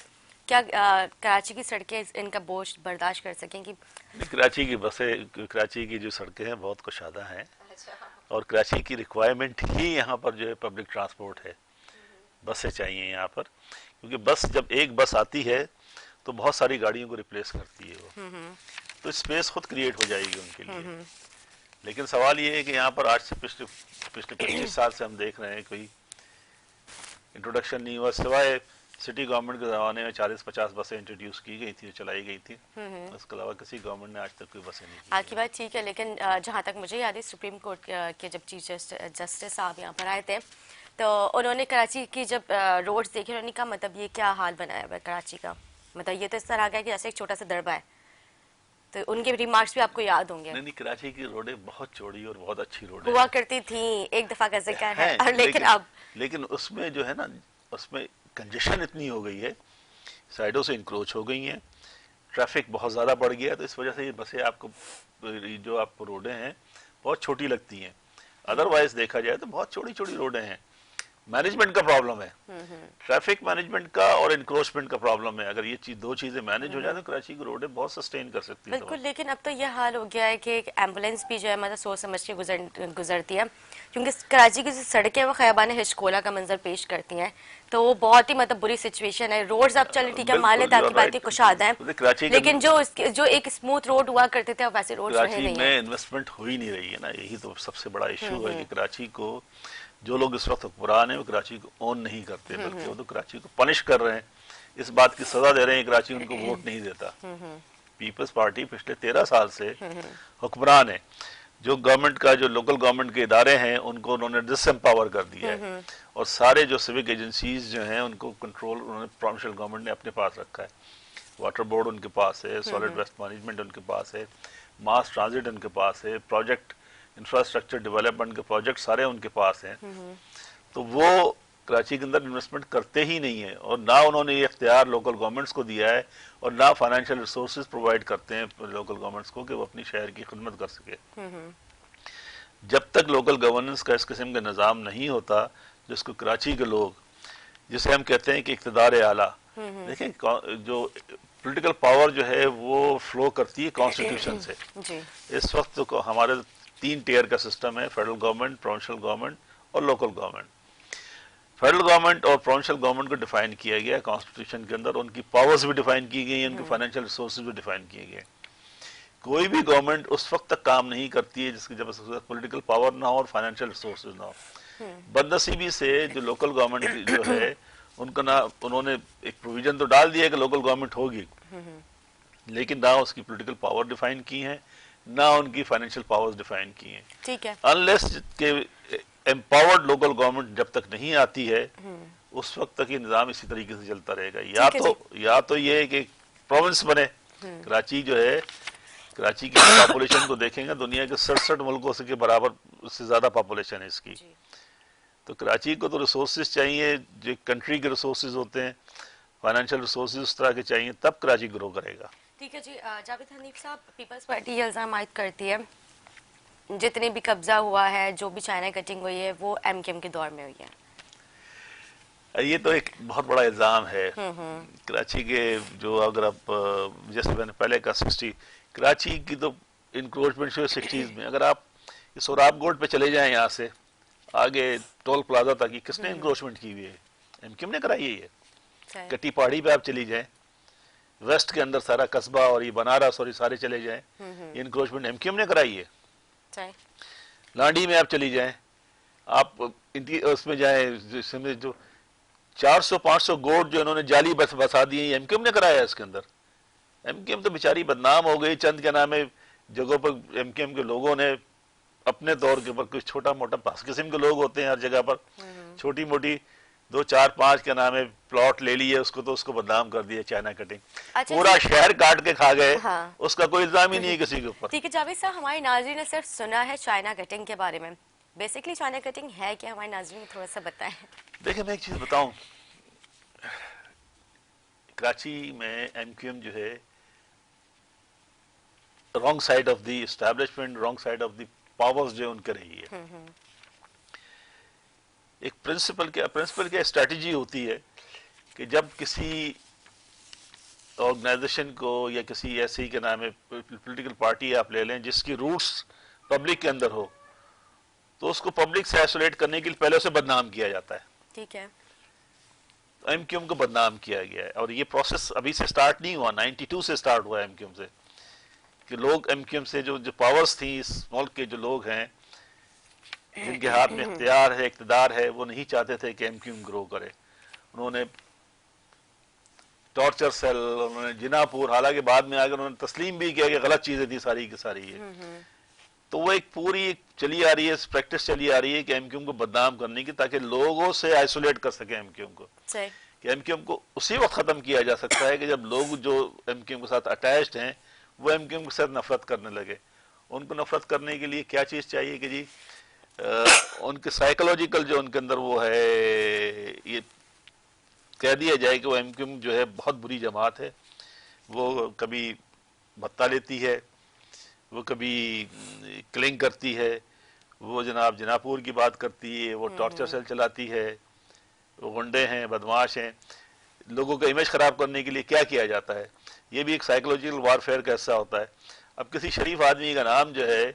क्या कराची की सड़कें इनका बोझ बर्दाश्त कर सकेंगी? कराची की बसें, कराची की जो सड़कें हैं बहुत कुशादा हैं, और कराची की रिक्वायरमेंट ही यहाँ पर जो है पब्लिक ट्रांसपोर्ट है। बसें चाहिए यहाँ पर, क्योंकि बस जब एक बस आती है तो बहुत सारी गाड़ियों को रिप्लेस करती है वो, तो स्पेस खुद क्रिएट हो जाएगी उनके लिए। लेकिन सवाल ये है कि यहाँ पर आज से पिछले 25 साल से हम देख रहे हैं कोई इंट्रोडक्शन नहीं हुआ, सिवाय सिटी गवर्नमेंट के ज़माने में 40-50 बसें इंट्रोड्यूस की गई थी, चलाई गई थी। उसके अलावा किसी गवर्नमेंट ने आज तक कोई बसें नहीं की। आपकी बात ठीक है, लेकिन जहाँ तक मुझे याद है, सुप्रीम कोर्ट के जब चीफ जस्टिस साहब यहाँ पर आए थे तो उन्होंने कराची की जब रोड्स देखे, उन्होंने कहा मतलब ये क्या हाल बनाया हुआ है कराची का, मतलब ये तो इस तरह का है कि जैसे एक छोटा सा दरबा है। तो उनके रिमार्क्स भी आपको याद होंगे। नहीं, कराची की रोडें बहुत चौड़ी और बहुत अच्छी रोडें हुआ करती थी, एक दफा का जिक्र है, लेकिन उसमें जो है ना, उसमें कंजेशन इतनी हो गई है, साइडों से इंक्रोच हो गई हैं, ट्रैफिक बहुत ज़्यादा बढ़ गया है, तो इस वजह से ये बसें आपको जो आपको रोडें हैं बहुत छोटी लगती हैं। अदरवाइज देखा जाए तो बहुत छोटी छोटी रोडें हैं। मैनेजमेंट का प्रॉब्लम है, ट्रैफिक मैनेजमेंट का और इंक्रोचमेंट का प्रॉब्लम है। अगर ये दो चीजें मैनेज हो जाए तो कराची की रोडें बहुत सस्टेन कर सकती है। बिल्कुल, लेकिन अब तो यह हाल हो गया है कि एक एम्बुलेंस भी जो है मतलब सोच समझ के गुजरती है, क्योंकि कराची की जो सड़कें वो खयाबान हिचकोला का मंजर पेश करती हैं, तो वो बहुत ही मतलब बुरी सिचुएशन है। रोड्स अब चले ठीक है, मान लेते आपकी बात कुशादा है, लेकिन जो एक स्मूथ रोड हुआ करते थे अब वैसे रोड रहे नहीं है। इन्वेस्टमेंट हो ही नहीं रही है ना, यही तो सबसे बड़ा इशू है कि कराची को जो लोग इस वक्त हुक्मरान हैं वो कराची को ओन नहीं करते, बल्कि वो तो कराची को पनिश कर रहे हैं, इस बात की सजा दे रहे हैं कराची उनको वोट नहीं देता। पीपल्स पार्टी पिछले 13 साल से हुक्मरान है। जो गवर्नमेंट का, जो लोकल गवर्नमेंट के इदारे हैं उनको उन्होंने डिसएम्पावर कर दिया है, और सारे जो सिविक एजेंसीज जो हैं उनको कंट्रोल उन्होंने प्रोविंशियल गवर्नमेंट ने अपने पास रखा है। वाटर बोर्ड उनके पास है, सॉलिड वेस्ट मैनेजमेंट उनके पास है, मास ट्रांजिट उनके पास है, प्रोजेक्ट इंफ्रास्ट्रक्चर डेवलपमेंट के प्रोजेक्ट सारे उनके पास हैं। तो वो कराची के अंदर इन्वेस्टमेंट करते ही नहीं है, और ना उन्होंने ये इख्तियार लोकल गवर्नमेंट्स को दिया है, और ना फाइनेंशियल रिसोर्सेज प्रोवाइड करते हैं लोकल गवर्नमेंट्स को कि वो अपनी शहर की खिदमत कर सके। जब तक लोकल गवर्नेंस का इस किस्म का निज़ाम नहीं होता, जिसको कराची के लोग, जिसे हम कहते हैं कि इक़्तिदार आला, देखें जो पॉलिटिकल पावर जो है वो फ्लो करती है कॉन्स्टिट्यूशन से। इस वक्त तो हमारे 3 टियर का सिस्टम है, फेडरल गवर्नमेंट, प्रोविंशियल गवर्नमेंट और लोकल गवर्नमेंट। फेडरल गवर्नमेंट और प्रोविंशियल गवर्नमेंट को डिफाइन किया गया है कॉन्स्टिट्यूशन के अंदर, उनकी पावर्स भी डिफाइन की गई हैं, उनके फाइनेंशियल रिसोर्सेज भी डिफाइन किए गए। कोई भी गवर्नमेंट उस वक्त तक काम नहीं करती है जिसकी जब पॉलिटिकल पावर ना हो और फाइनेंशियल रिसोर्सेज ना हो। बदनसीबी से जो लोकल गवर्नमेंट जो है उनका ना, उन्होंने एक प्रोविजन तो डाल दिया है कि लोकल गवर्नमेंट होगी, लेकिन ना उसकी पॉलिटिकल पावर डिफाइन की है, ना उनकी फाइनेंशियल पावर्स डिफाइन की हैं। ठीक है। अनलेस के एम्पावर्ड लोकल गवर्नमेंट जब तक नहीं आती है, उस वक्त तक ये निज़ाम इसी तरीके से चलता रहेगा। या तो ये कि प्रोविंस बने। कराची जो है, कराची की पॉपुलेशन को देखेंगे, दुनिया के 67 मुल्कों से के बराबर, उससे ज्यादा पॉपुलेशन है इसकी। तो कराची को तो रिसोर्सेज चाहिए, जो कंट्री के रिसोर्सेज होते हैं, फाइनेंशियल रिसोर्सेज उस तरह के चाहिए, तब कराची ग्रो करेगा। ठीक है जी। जावेद हनीफ साहब, पीपल्स पार्टी ये इल्जाम आयद करती है जितने भी कब्जा हुआ है, जो भी चाइना कटिंग हुई है, वो एमकेएम के दौर में हुई है। ये तो एक बहुत बड़ा इल्जाम है। कराची के जो, अगर आप जैसे मैंने पहले कहा, 60 कराची की तो इंक्रोचमेंट शुरू 60s में। अगर आप सोराब गोल्ड पे चले जाएं, यहाँ से आगे टोल प्लाजा तक, किसने इंक्रोचमेंट की हुई है? एमकेएम ने कराई है। ये कटी पहाड़ी पे आप चली जाएं, वेस्ट के अंदर सारा कस्बा और ये बनारस और ये सारे चले जाएं, इंक्रोचमेंट एमकेएम ने कराई है। लांडी में आप चली जाएं, आप उसमें जाएं, जो 400-500 गोट जो इन्होंने जाली बसा दी है, एमकेएम ने कराया है। इसके अंदर एमकेएम तो बेचारी बदनाम हो गई। चंद के नाम है जगहों पर एमकेएम के लोगों ने अपने तौर के ऊपर, कुछ छोटा मोटा पास किस्म के लोग होते हैं हर जगह पर, छोटी मोटी 2-4-5 के नाम है प्लॉट ले लिए, उसको तो उसको बदनाम कर दिया चाइना कटिंग। अच्छा, पूरा शहर काट के खा गए। हाँ। उसका कोई इल्जाम ही नहीं है किसी के ऊपर। ठीक है जावेद साहब, हमारे नाज़रीन ने सिर्फ सुना है चाइना कटिंग के बारे में, बेसिकली चाइना कटिंग है क्या? हमारे नाज़रीन थोड़ा सा बताएं। देखिए, मैं एक चीज बताऊं, कराची में एमक्यूएम जो है wrong side of the establishment, wrong side of the powers जो उनके रही है। एक प्रिंसिपल क्या स्ट्रेटजी होती है कि जब किसी ऑर्गेनाइजेशन को या किसी ऐसी के नाम है पॉलिटिकल पार्टी आप ले लें जिसकी रूट्स पब्लिक के अंदर हो, तो उसको पब्लिक से आइसोलेट करने के लिए पहले उसे बदनाम किया जाता है। ठीक है। एमक्यूएम को बदनाम किया गया है, और ये प्रोसेस अभी से स्टार्ट नहीं हुआ, 92 से स्टार्ट हुआ एमक्यूएम से, कि लोग एमक्यूएम से जो पावर्स थी इस मुल्क के, जो लोग हैं जिनके हाथ में इख्तियार है, इक़्तिदार है, वो नहीं चाहते थे कि एमक्यूएम ग्रो करे। उन्होंने टॉर्चर सेल, उन्होंने जिनापुर, हालांकि बाद में आकर उन्होंने तस्लीम भी किया कि गलत चीजें थी सारी की सारी है। तो वो एक पूरी चली आ रही है, प्रैक्टिस चली आ रही है कि एमक्यूएम को बदनाम करने की, ताकि लोगों से आइसोलेट कर सके एमक्यूएम को। कि एमक्यूएम को उसी वक्त खत्म किया जा सकता है कि जब लोग जो एमक्यूएम के साथ अटैच्ड हैं वो एमक्यूएम के साथ नफरत करने लगे। उनको नफरत करने के लिए क्या चीज चाहिए कि जी उनके साइकोलॉजिकल जो उनके अंदर वो है, ये कह दिया जाए कि वो एमक्यूएम जो है बहुत बुरी जमात है, वो कभी भत्ता लेती है, वो कभी क्लिंग करती है, वो जनाब जनापुर की बात करती है, वो टॉर्चर सेल चलाती है, वो गुंडे हैं, बदमाश हैं। लोगों का इमेज खराब करने के लिए क्या किया जाता है, ये भी एक साइकोलॉजिकल वारफेयर का हिस्सा होता है। अब किसी शरीफ आदमी का नाम जो है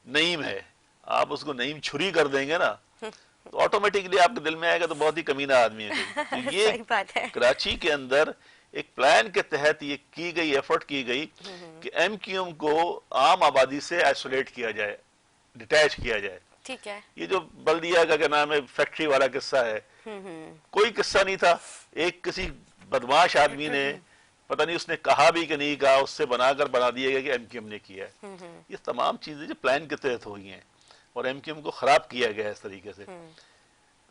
नईम है, आप उसको नईम छुरी कर देंगे ना, तो ऑटोमेटिकली आपके दिल में आएगा तो बहुत ही कमीना आदमी है। तो ये बात है। कराची के अंदर एक प्लान के तहत ये की गई, एफर्ट की गई कि एमक्यूएम को आम आबादी से आइसोलेट किया जाए, डिटैच किया जाए। ठीक है। ये जो बल्दिया का क्या नाम है फैक्ट्री वाला किस्सा है, कोई किस्सा नहीं था। एक किसी बदमाश आदमी ने, पता नहीं उसने कहा भी कि नहीं कहा, उससे बनाकर बना दिया गया कि एमक्यूएम ने किया है। ये तमाम चीजें जो प्लान के तहत हुई हैं और एमक्यूएम को खराब किया गया है इस तरीके से,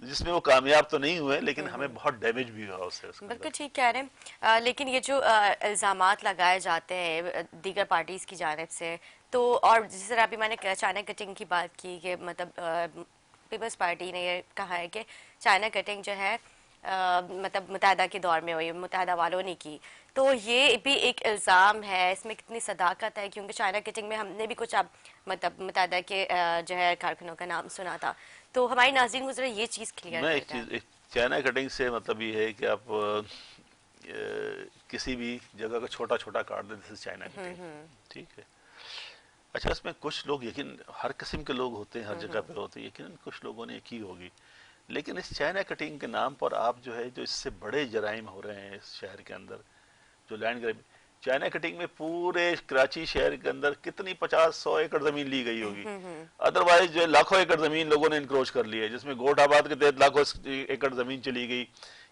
जिसमें वो कामयाब तो नहीं हुए लेकिन हमें बहुत डैमेज भी हुआ उससे उसके बिल्कुल अंदर। ठीक कह रहे हैं। लेकिन ये जो इल्ज़ामात लगाए जाते हैं दीगर पार्टीज की जानिब से, तो और जिस तरह अभी मैंने चाइना कटिंग की बात की कि मतलब पीपल्स पार्टी ने ये कहा है कि चाइना कटिंग जो है मतलब मुत्तहदा के दौर में हुई, मुत्तहदा वालों ने की, तो ये भी एक इल्ज़ाम है। इसमें कितनी सदाकत है, क्योंकि चाइना कटिंग में हमने भी कुछ अब मतलब मुत्तहदा के जो है कारकुनों का नाम सुना था। तो हमारी नाज़रीन को जरा ये चीज़ क्लियर मैं कर एक दें। चीज, एक चाइना कटिंग से मतलब ये है कि आप किसी भी जगह का छोटा छोटा काट दें, दिस इज चाइना कटिंग, ठीक है। अच्छा, इसमें कुछ लोग, यकीन हर किस्म के लोग होते हैं, हर जगह पे होते हैं, यकीन कुछ लोगों ने की होगी, लेकिन इस चाइना कटिंग के नाम पर आप जो है, जो इससे बड़े जराइम हो रहे हैं इस शहर के अंदर, जो लैंड ग्रैबिंग, चाइना कटिंग में पूरे कराची शहर के अंदर कितनी 50-100 एकड़ जमीन ली गई होगी। अदरवाइज जो है लाखों एकड़ जमीन लोगों ने इंक्रोच कर ली है, जिसमें गोट आबाद के तहत लाखों एकड़ जमीन चली गई।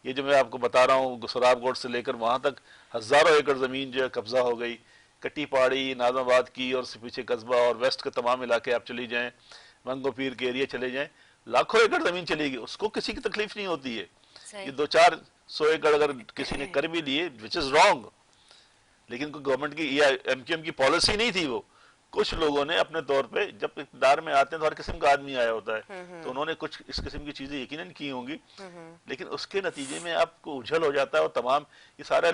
ये जो मैं आपको बता रहा हूँ सुराब गोट से लेकर वहां तक हजारों एकड़ जमीन जो है कब्जा हो गई। कट्टी पहाड़ी, नाजमाबाद की और उससे पीछे कस्बा और वेस्ट के तमाम इलाके आप चली जाएं, मंगो पीर के एरिया चले जाएं, लाखों एकड़ जमीन चली गई, उसको किसी की तकलीफ नहीं होती है। ये सही। 200-400 एकड़ अगर किसी ने कर भी लिए, विच इज रॉन्ग, लेकिन कोई गवर्नमेंट की या एमक्यूएम की पॉलिसी नहीं थी वो। कुछ लोगों ने अपने तौर पे, जब इक़्तिदार में आते हैं तो हर किस्म का आदमी आया होता है, तो उन्होंने कुछ इस किस्म की चीजें यकीनन की होंगी, लेकिन उसके नतीजे में आपको उछल हो जाता है। और तमाम ये सारे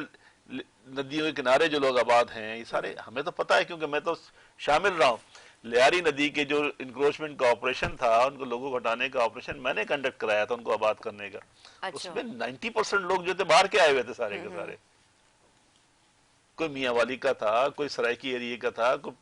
नदियों के किनारे जो लोग आबाद हैं, ये सारे हमें तो पता है क्योंकि मैं तो शामिल रहा हूँ। लियारी नदी के जो इंक्रोचमेंट का ऑपरेशन था, उनको लोगों को हटाने का ऑपरेशन मैंने कंडक्ट कराया था, उनको आबाद करने का। अच्छा। उसमें 90% लोग जो थे बाहर के आए हुए थे सारे के सारे। कोई मियाँ वाली का था, कोई सरायकी एरिया का था, कोई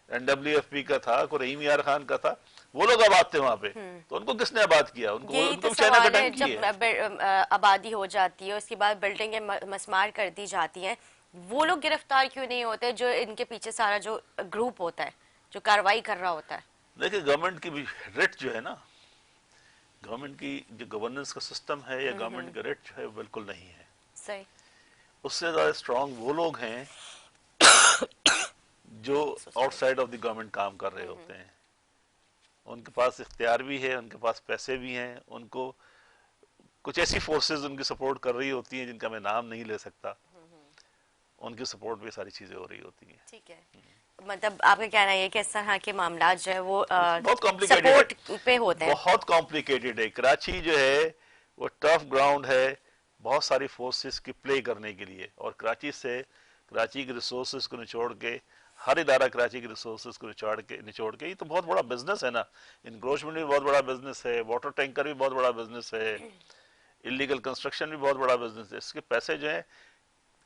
एनडब्ल्यूएफपी का था, कोई रहीम यार खान का था, वो लोग आबाद थे वहां पे। तो उनको किसने आबाद किया? उनको यही उनको तो भी चाइना सवाल है, कटिंग की जब है। आबादी हो जाती है उसके बाद बिल्डिंगें मस्मार कर दी जाती हैं, वो लोग गिरफ्तार क्यों नहीं होते जो इनके पीछे सारा जो ग्रुप होता है, जो कार्रवाई कर रहा होता है? देखिए, गवर्नमेंट की भी रेट जो है ना, गवर्नमेंट की जो गवर्नेंस का सिस्टम है या गवर्नमेंट का रेट जो है, वो बिल्कुल नहीं है। सही। उससे ज्यादा स्ट्रांग वो लोग हैं जो So sorry. Outside of the government काम कर रहे होते हैं। उनके पास इख्तियार भी है, उनके पास पैसे भी हैं, उनको कुछ ऐसी फोर्सेस उनकी सपोर्ट कर रही होती हैं जिनका मैं नाम नहीं ले सकता, उनकी सपोर्ट में सारी चीजें हो रही होती हैं। ठीक है। मतलब आपका कहना है कि इस तरह के मामला जो है वो बहुत कॉम्प्लिकेटेड सपोर्ट है, पे होते हैं। बहुत कॉम्प्लिकेटेड है। कराची जो है वो टफ ग्राउंड है बहुत सारी फोर्सेस की प्ले करने के लिए, और कराची से, कराची के रिसोर्सेज को निचोड़ के, हर इदारा कराची के रिसोर्सेज को निचोड़ के, ये तो बहुत बड़ा बिजनेस है ना। इनक्रोचमेंट भी बहुत बड़ा बिजनेस है, वाटर टैंकर भी बहुत बड़ा बिजनेस है, इलीगल कंस्ट्रक्शन भी बहुत बड़ा बिजनेस है। इसके पैसे जो है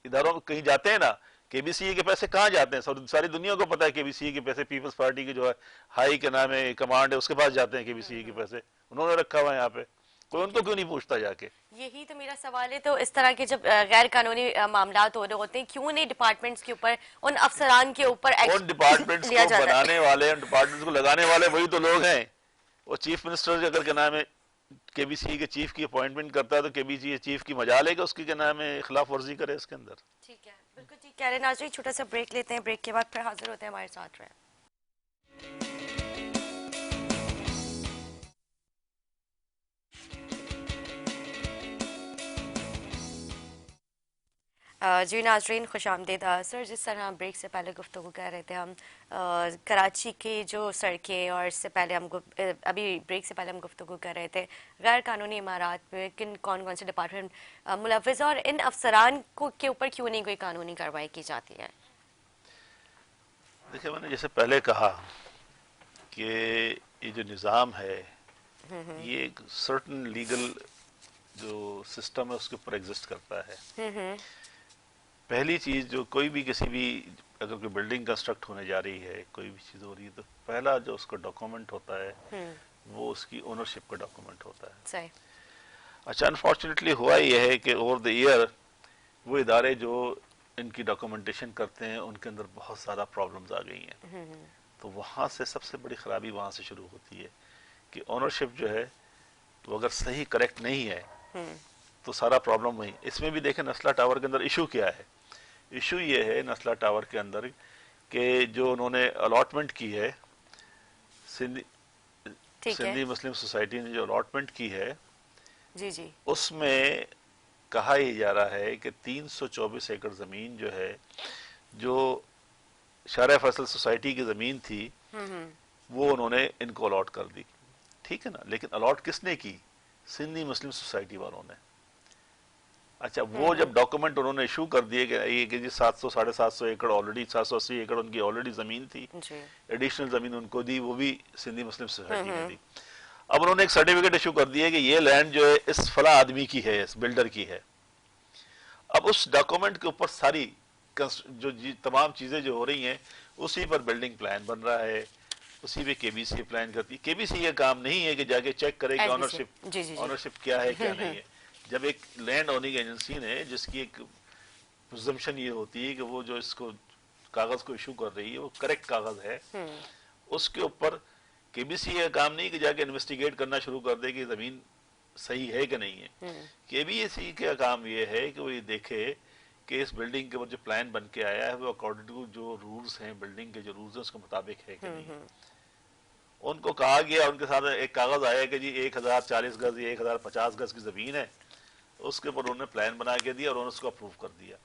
इधारों में कहीं जाते हैं ना, केबीसीए के पैसे कहाँ जाते हैं? सारी दुनिया को पता है केबीसीए के पैसे पीपल्स पार्टी की जो है हाई के नाम है कमांड है, उसके पास जाते हैं केबीसीए के पैसे, उन्होंने रखा हुआ है यहाँ पे, कोई उनको क्यों नहीं पूछता जाके? यही तो मेरा सवाल है। तो इस तरह के जब गैर कानूनी मामलात हो रहे होते हैं, क्यों नहीं डिपार्टमेंट्स के ऊपर, उन अफसरान के ऊपर उन एक्शन डिपार्टमेंट्स लिया को जाता है? बनाने वाले, उन डिपार्टमेंट्स को लगाने वाले वही तो लोग हैं। वो चीफ मिनिस्टर अगर के नाम है केबीसी के चीफ की अपॉइंटमेंट करता है, तो केबीसी चीफ की मजाल है कि उसकी के नाम है खिलाफ वर्जी करे इसके अंदर। ठीक है, बिल्कुल ठीक कह रहे हैं नाज़रीन। छोटा सा ब्रेक लेते हैं, ब्रेक के बाद फिर हाजिर होते हैं, हमारे साथ रहें। जी नाजरीन, खुश आमदीद। सर, जिस तरह हम ब्रेक से पहले गुफ्तगू कर रहे थे, हम कराची की जो सड़कें, और इससे पहले हम अभी ब्रेक से पहले हम गुफ्तगू कर रहे थे गैर कानूनी इमारात में किन कौन कौन से डिपार्टमेंट मुलव्विज़, और इन अफसरान को के ऊपर क्यों नहीं कोई कानूनी कार्रवाई की जाती है? देखिए, मैंने जैसे पहले कहा कि ये जो निज़ाम है, ये एक सर्टन लीगल जो सिस्टम है उसके ऊपर एग्जिस्ट करता है। पहली चीज, जो कोई भी किसी भी, अगर कोई बिल्डिंग कंस्ट्रक्ट होने जा रही है, कोई भी चीज हो रही है, तो पहला जो उसका डॉक्यूमेंट होता है वो उसकी ओनरशिप का डॉक्यूमेंट होता है। सही। अच्छा, अनफॉर्चुनेटली हुआ यह है कि ओवर द ईयर वो इदारे जो इनकी डॉक्यूमेंटेशन करते हैं उनके अंदर बहुत ज़्यादा प्रॉब्लम्स आ गई हैं। तो वहाँ से सबसे बड़ी खराबी वहाँ से शुरू होती है कि ओनरशिप जो है तो अगर सही करेक्ट नहीं है हम्म, तो सारा प्रॉब्लम वही। इसमें भी देखें नस्ला टावर के अंदर इशू क्या है। इशू ये है नस्ला टावर के अंदर कि जो उन्होंने अलॉटमेंट की है, सिंधी ठीक है। सिंधी मुस्लिम सोसाइटी ने जो अलॉटमेंट की है, जी जी। उसमें कहा यह जा रहा है कि 324 एकड़ ज़मीन जो है, जो शारा फैसल सोसाइटी की ज़मीन थी, हम्म, वो उन्होंने इनको अलॉट कर दी। ठीक है ना, लेकिन अलॉट किसने की? सिंधी मुस्लिम सोसाइटी वालों ने। अच्छा, वो जब डॉक्यूमेंट उन्होंने इशू कर दिए कि ये कि जी 700 750 एकड़ ऑलरेडी, 780 एकड़ उनकी ऑलरेडी ज़मीन थी, जी। एडिशनल ज़मीन उनको दी, वो भी सिंधी मुस्लिम सोसाइटी ने दी। अब उन्होंने एक सर्टिफिकेट इशू कर दिया कि ये लैंड जो है इस फला आदमी की है, इस बिल्डर की है। अब उस डॉक्यूमेंट के ऊपर सारी जो तमाम चीज़ें जो हो रही हैं, उसी पर बिल्डिंग प्लान बन रहा है, उसी पे केबीसी प्लान करती है। केबीसी ये काम नहीं है कि जाके चेक करे कि एसबीसी। ऑनरशिप जी जी जी। ऑनरशिप क्या है क्या नहीं है। जब एक लैंड ओनिंग एजेंसी ने, जिसकी एक प्रिजम्पशन ये होती है कि वो जो इसको कागज को इशू कर रही है वो करेक्ट कागज है, उसके ऊपर केबीसी का काम नहीं कि जाके इन्वेस्टिगेट करना शुरू कर दे कि जमीन सही है कि नहीं है। केबीसी का काम ये है कि वो ये देखे कि इस बिल्डिंग के ऊपर जो प्लान बन के आया है वो अकॉर्डिंग टू जो रूल्स हैं, बिल्डिंग के जो रूल्स हैं उसके मुताबिक है कि नहीं है। उनको कहा गया, उनके साथ एक कागज आया कि जी 1040 गज या 1050 गज की जमीन है, उसके ऊपर उन्होंने प्लान बना के दिया और उन्होंने उसको अप्रूव कर दिया।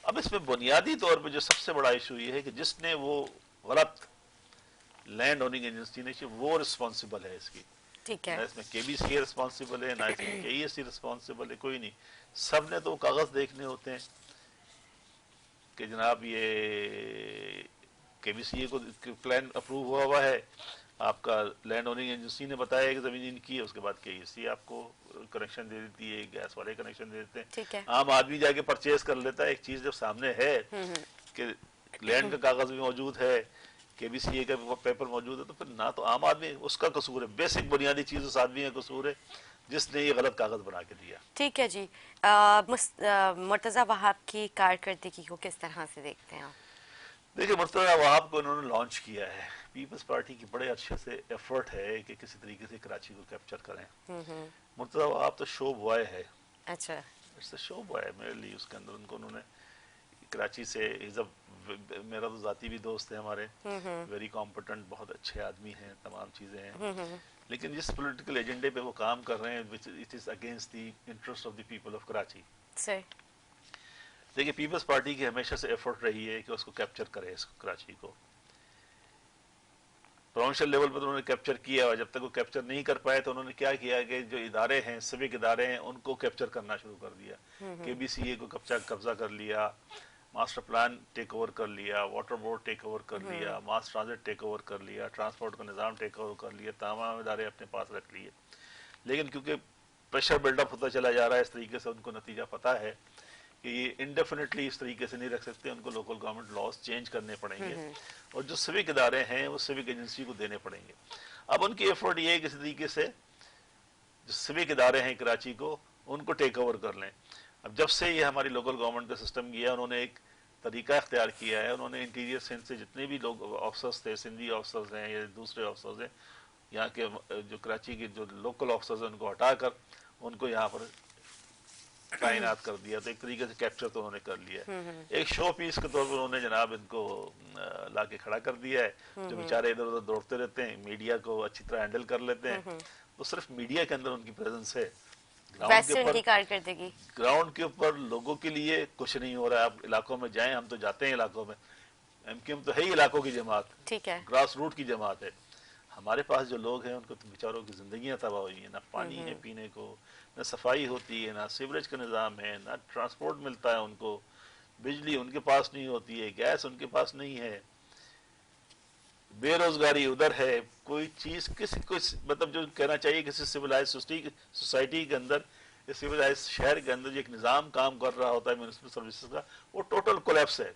अब इसमें बुनियादी तौर पे जो सबसे बड़ा इशू ये है कि जिसने वो गलत लैंड ओनिंग एजेंसी ने, वो रिस्पॉन्सिबल है इसकी। ठीक ना है। इसमें केबीसी रिस्पॉन्सिबल है, ना इसमें केईएससी रिस्पॉन्सिबल है, कोई नहीं। सब ने तो कागज देखने होते हैं कि जनाब ये केबीसी को प्लान अप्रूव हुआ है, आपका लैंड ओनिंग एजेंसी ने बताया कि जमीन इनकी है, उसके बाद केईएससी आपको कनेक्शन दे देती है, गैस वाले कनेक्शन दे देते हैं। ठीक है। आम आदमी जाके परचेज कर लेता है। एक चीज जब सामने है कि लैंड का कागज भी मौजूद है, केबीसी का पेपर मौजूद है, तो फिर ना तो आम आदमी उसका कसूर है, बेसिक बुनियादी चीज उस आदमी का कसूर है जिसने ये गलत कागज बना के दिया। ठीक है जी। मुर्तज़ा वहाब की कारकर्दगी को किस तरह से देखते हैं आप? देखिए, मुर्तज़ा वहाब को इन्होंने लॉन्च किया है, पीपल्स पार्टी की बड़े अच्छे से एफर्ट है कि किसी तरीके से कराची को कैप्चर करें। मुर्तज़ा वहाब तो शो बॉय है, अच्छा। इट्स अ शो बॉय मेरे लिए। उसके अंदर उनको उन्होंने कराची से मेरा तो जाती भी दोस्त है हमारे, वेरी कॉम्पिटेंट, बहुत अच्छे आदमी हैं, तमाम चीज़ें हैं, लेकिन जिस पॉलिटिकल एजेंडे पे वो काम कर रहे हैं which it is against the interest of the people of Karachi. Sir. देखिए, पीपल्स पार्टी की हमेशा से एफर्ट रही है कि उसको कैप्चर करे, इस कराची को प्रोविंशियल लेवल पर उन्होंने कैप्चर किया, और जब तक वो कैप्चर नहीं कर पाए तो उन्होंने क्या किया कि जो इदारे हैं, सिविक इदारे हैं, उनको कैप्चर करना शुरू कर दिया। केबीसीए को कब्जा कर लिया, मास्टर प्लान टेक ओवर कर लिया, वाटर बोर्ड टेक ओवर कर लिया, मास ट्रांजिट टेक ओवर कर लिया, ट्रांसपोर्ट का निज़ाम टेक ओवर कर लिया, तमाम इदारे अपने पास रख लिए। लेकिन क्योंकि प्रेशर बिल्डअप होता चला जा रहा है, इस तरीके से उनको नतीजा पता है कि ये इंडेफिनेटली इस तरीके से नहीं रख सकते, उनको लोकल गवर्नमेंट लॉज चेंज करने पड़ेंगे और जो सिविक इदारे हैं वो सिविक एजेंसी को देने पड़ेंगे। अब उनकी एफर्ट ये है किसी तरीके से जो सिविक इदारे हैं कराची को, उनको टेक ओवर कर लें। अब जब से ये हमारी लोकल गवर्नमेंट का सिस्टम गया, उन्होंने एक तरीका इख्तियार किया है, उन्होंने इंटीरियर सिंध से जितने भी लोग ऑफिसर्स थे, सिंधी ऑफिसर्स हैं या दूसरे ऑफिसर्स हैं, यहाँ के जो कराची के जो लोकल ऑफिसर्स हैं उनको हटाकर उनको यहाँ पर तैनात कर दिया। तो एक तरीके से कैप्चर तो उन्होंने कर लिया है। एक शो पीस के तौर पर उन्होंने जनाब इनको ला के खड़ा कर दिया है, जो बेचारे इधर उधर दौड़ते रहते हैं, मीडिया को अच्छी तरह हैंडल कर लेते हैं। तो सिर्फ मीडिया के अंदर उनकी प्रेजेंस है, ग्राउंड के ऊपर लोगों के लिए कुछ नहीं हो रहा है। आप इलाकों में जाएं, हम तो जाते हैं इलाकों में, एमक्यूएम तो है ही इलाकों की जमात, ठीक है, ग्रास रूट की जमात है। हमारे पास जो लोग हैं उनको तो बेचारों की जिंदगियां तबाह हुई है, ना पानी है पीने को, ना सफाई होती है, ना सीवरेज का निज़ाम है, ना ट्रांसपोर्ट मिलता है उनको, बिजली उनके पास नहीं होती है, गैस उनके पास नहीं है, बेरोजगारी उधर है। कोई चीज किसी को मतलब जो कहना चाहिए किसी सिविलाइज सोसाइटी के अंदर, सिविलाइज शहर के अंदर जो एक निज़ाम काम कर रहा होता है म्यूनिसिपल सर्विसेज का, वो टोटल कोलैप्स है।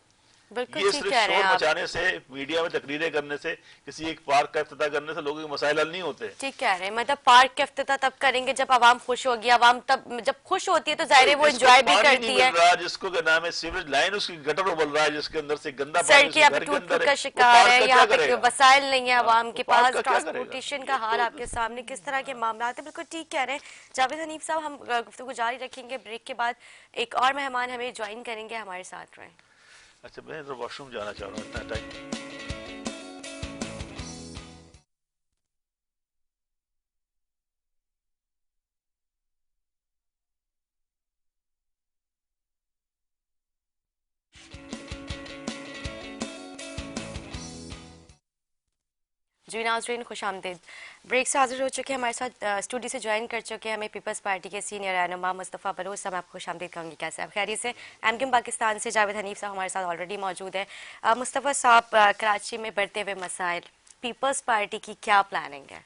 बिल्कुल ये ठीक सिर्फ कह रहे हैं शोर आप। मचाने से, मीडिया में तकरीरें करने से, किसी एक पार्क का इफ्तिताह करने से लोगों के मसाइल हल नहीं होते। ठीक कह रहे हैं, मतलब पार्क का इफ्तिताह तब करेंगे जब आवाम खुश होगी। आवाम तब जब खुश होती है तो जाहिर है वो जिसको एंजॉय भी पानी नहीं करती मिल है। रहा, जिसको क्या नाम है सीवरेज लाइन उसकी गटर उबल रहा है, जिसके अंदर से गंदा पानी सड़कें उसके अभी घर के टूट अंदर फूट है, का वो शिकार पार्क है, का यहाँ क्या पे करेगा? वसाइल नहीं है हाँ, आवाम वो के पार्क पास, का क्या करेगा? ट्रांसपोर्टेशन का ये हाल तो आपके सामने, किस तरह के मामला हैं। बिल्कुल ठीक कह रहे हैं जावेद हनीफ साहब। हम गुफ्तगू जारी रखेंगे, ब्रेक के बाद एक और मेहमान हमें ज्वाइन करेंगे, हमारे साथ रहें। अच्छा, मैं तो वॉशरूम जाना चाह रहा हूँ, इतना टाइम। जी नाज़रीन, खुश आमदीद। ब्रेक से हाजिर हो चुके हैं, हमारे साथ स्टूडियो से ज्वाइन कर चुके हैं हमें पीपल्स पार्टी के सीनियर रहनुमा मुस्तफ़ा बलूच साहब। आपको खुश आमदीद कहूँगी। कैसे आप? खैरियत से? एमकिम पाकिस्तान से जावेद हनीफ साहब हमारे साथ ऑलरेडी मौजूद है। मुस्तफ़ा साहब, कराची में बढ़ते हुए मसाइल, पीपल्स पार्टी की क्या प्लानिंग है?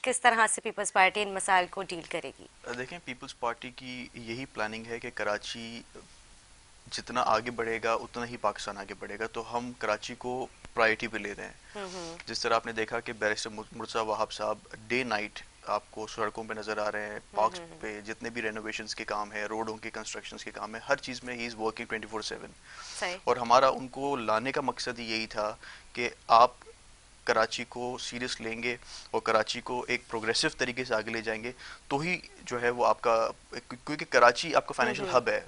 किस तरह से पीपल्स पार्टी इन मसाइल को डील करेगी? देखें, पीपल्स पार्टी की यही प्लानिंग है कि कराची जितना आगे बढ़ेगा उतना ही पाकिस्तान आगे बढ़ेगा। तो हम कराची को प्रायोरिटी पे ले रहे हैं। जिस तरह आपने देखा कि बैरिस्टर मुर्तज़ा वहाब साहब डे नाइट आपको सड़कों पे नजर आ रहे हैं, पार्क्स पे जितने भी रेनोवेशंस के काम है, रोडों के कंस्ट्रक्शंस के काम है, हर चीज़ में ही इज़ वर्किंग 24/7। सही। और हमारा उनको लाने का मकसद ही यही था कि आप कराची को सीरियस लेंगे और कराची को एक प्रोग्रेसिव तरीके से आगे ले जाएंगे तो ही जो है वो आपका, क्योंकि कराची आपका फाइनेंशियल हब है।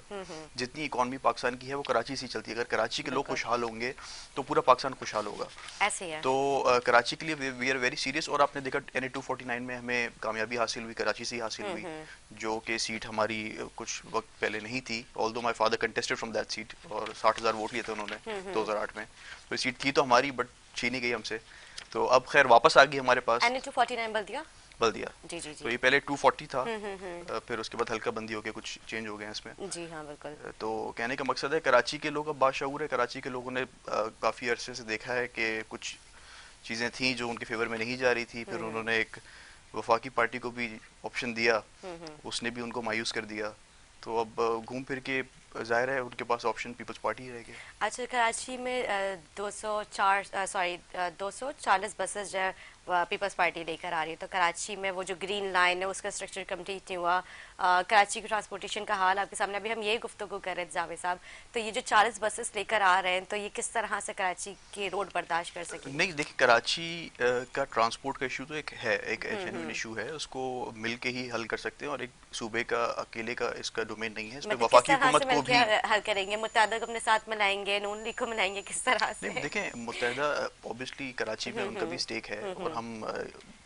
जितनी इकॉनमी पाकिस्तान की है वो कराची से ही चलती है। अगर कराची के लोग खुशहाल होंगे तो पूरा पाकिस्तान खुशहाल होगा। ऐसे ही है। तो कराची के लिए वी आर वेरी सीरियस। और आपने देखा NA 249 में हमें कामयाबी हासिल हुई, कराची से ही हासिल हुई, जो कि सीट हमारी कुछ वक्त पहले नहीं थी। Although my father contested from that seat और 60,000 वोट लिए थे उन्होंने 2008 में। तो सीट थी तो हमारी, बट छीनी गई हमसे। तो अब खैर वापस आ गई हमारे पास। NA 249 बल दिया। जी जी जी। तो ये पहले 240 था, फिर उसके बाद हल्का बंदी हो गया, कुछ चेंज हो गया इसमें। जी हाँ बिल्कुल। तो कहने का मकसद है कराची के लोग अब बाशऊर है। कराची के लोगों ने काफ़ी अरसे से देखा है कि कुछ चीज़ें थी जो उनके फेवर में नहीं जा रही थी। फिर उन्होंने एक वफाकी पार्टी को भी ऑप्शन दिया, उसने भी उनको मायूस कर दिया। तो अब घूम फिर के जाहिर है उनके पास ऑप्शन पीपल्स पार्टी ही रहेगी। अच्छा, कराची में 240 बसेस जो है पीपल्स पार्टी लेकर आ रही है, तो कराची में वो जो ग्रीन लाइन है उसका स्ट्रक्चर कंप्लीट नहीं हुआ। कराची की ट्रांसपोर्टेशन का हाल आपके सामने, अभी हम यही गुफ्तगू कर रहे थे जावेद साहब। तो ये जो 40 बसेस लेकर आ रहे हैं, तो ये किस तरह से कराची के रोड बर्दाश्त कर सकेंगे? नहीं, देखिए, कराची का ट्रांसपोर्ट का इशू तो एक जेन्युइन इशू है, उसको मिल के ही हल कर सकते हैं। और एक सूबे का अकेले का इसका डोमेन नहीं है, इसमें मतलब वफाकी किस तरह हुकूमत से को मिलके भी। हल करेंगे? मुत्तहदा को अपने साथ मिलाएंगे, नून लीग को मिलाएंगे, किस तरह से? नहीं, देखें, मुत्तहदा ऑब्वियसली कराची में उनका भी स्टेक है और हम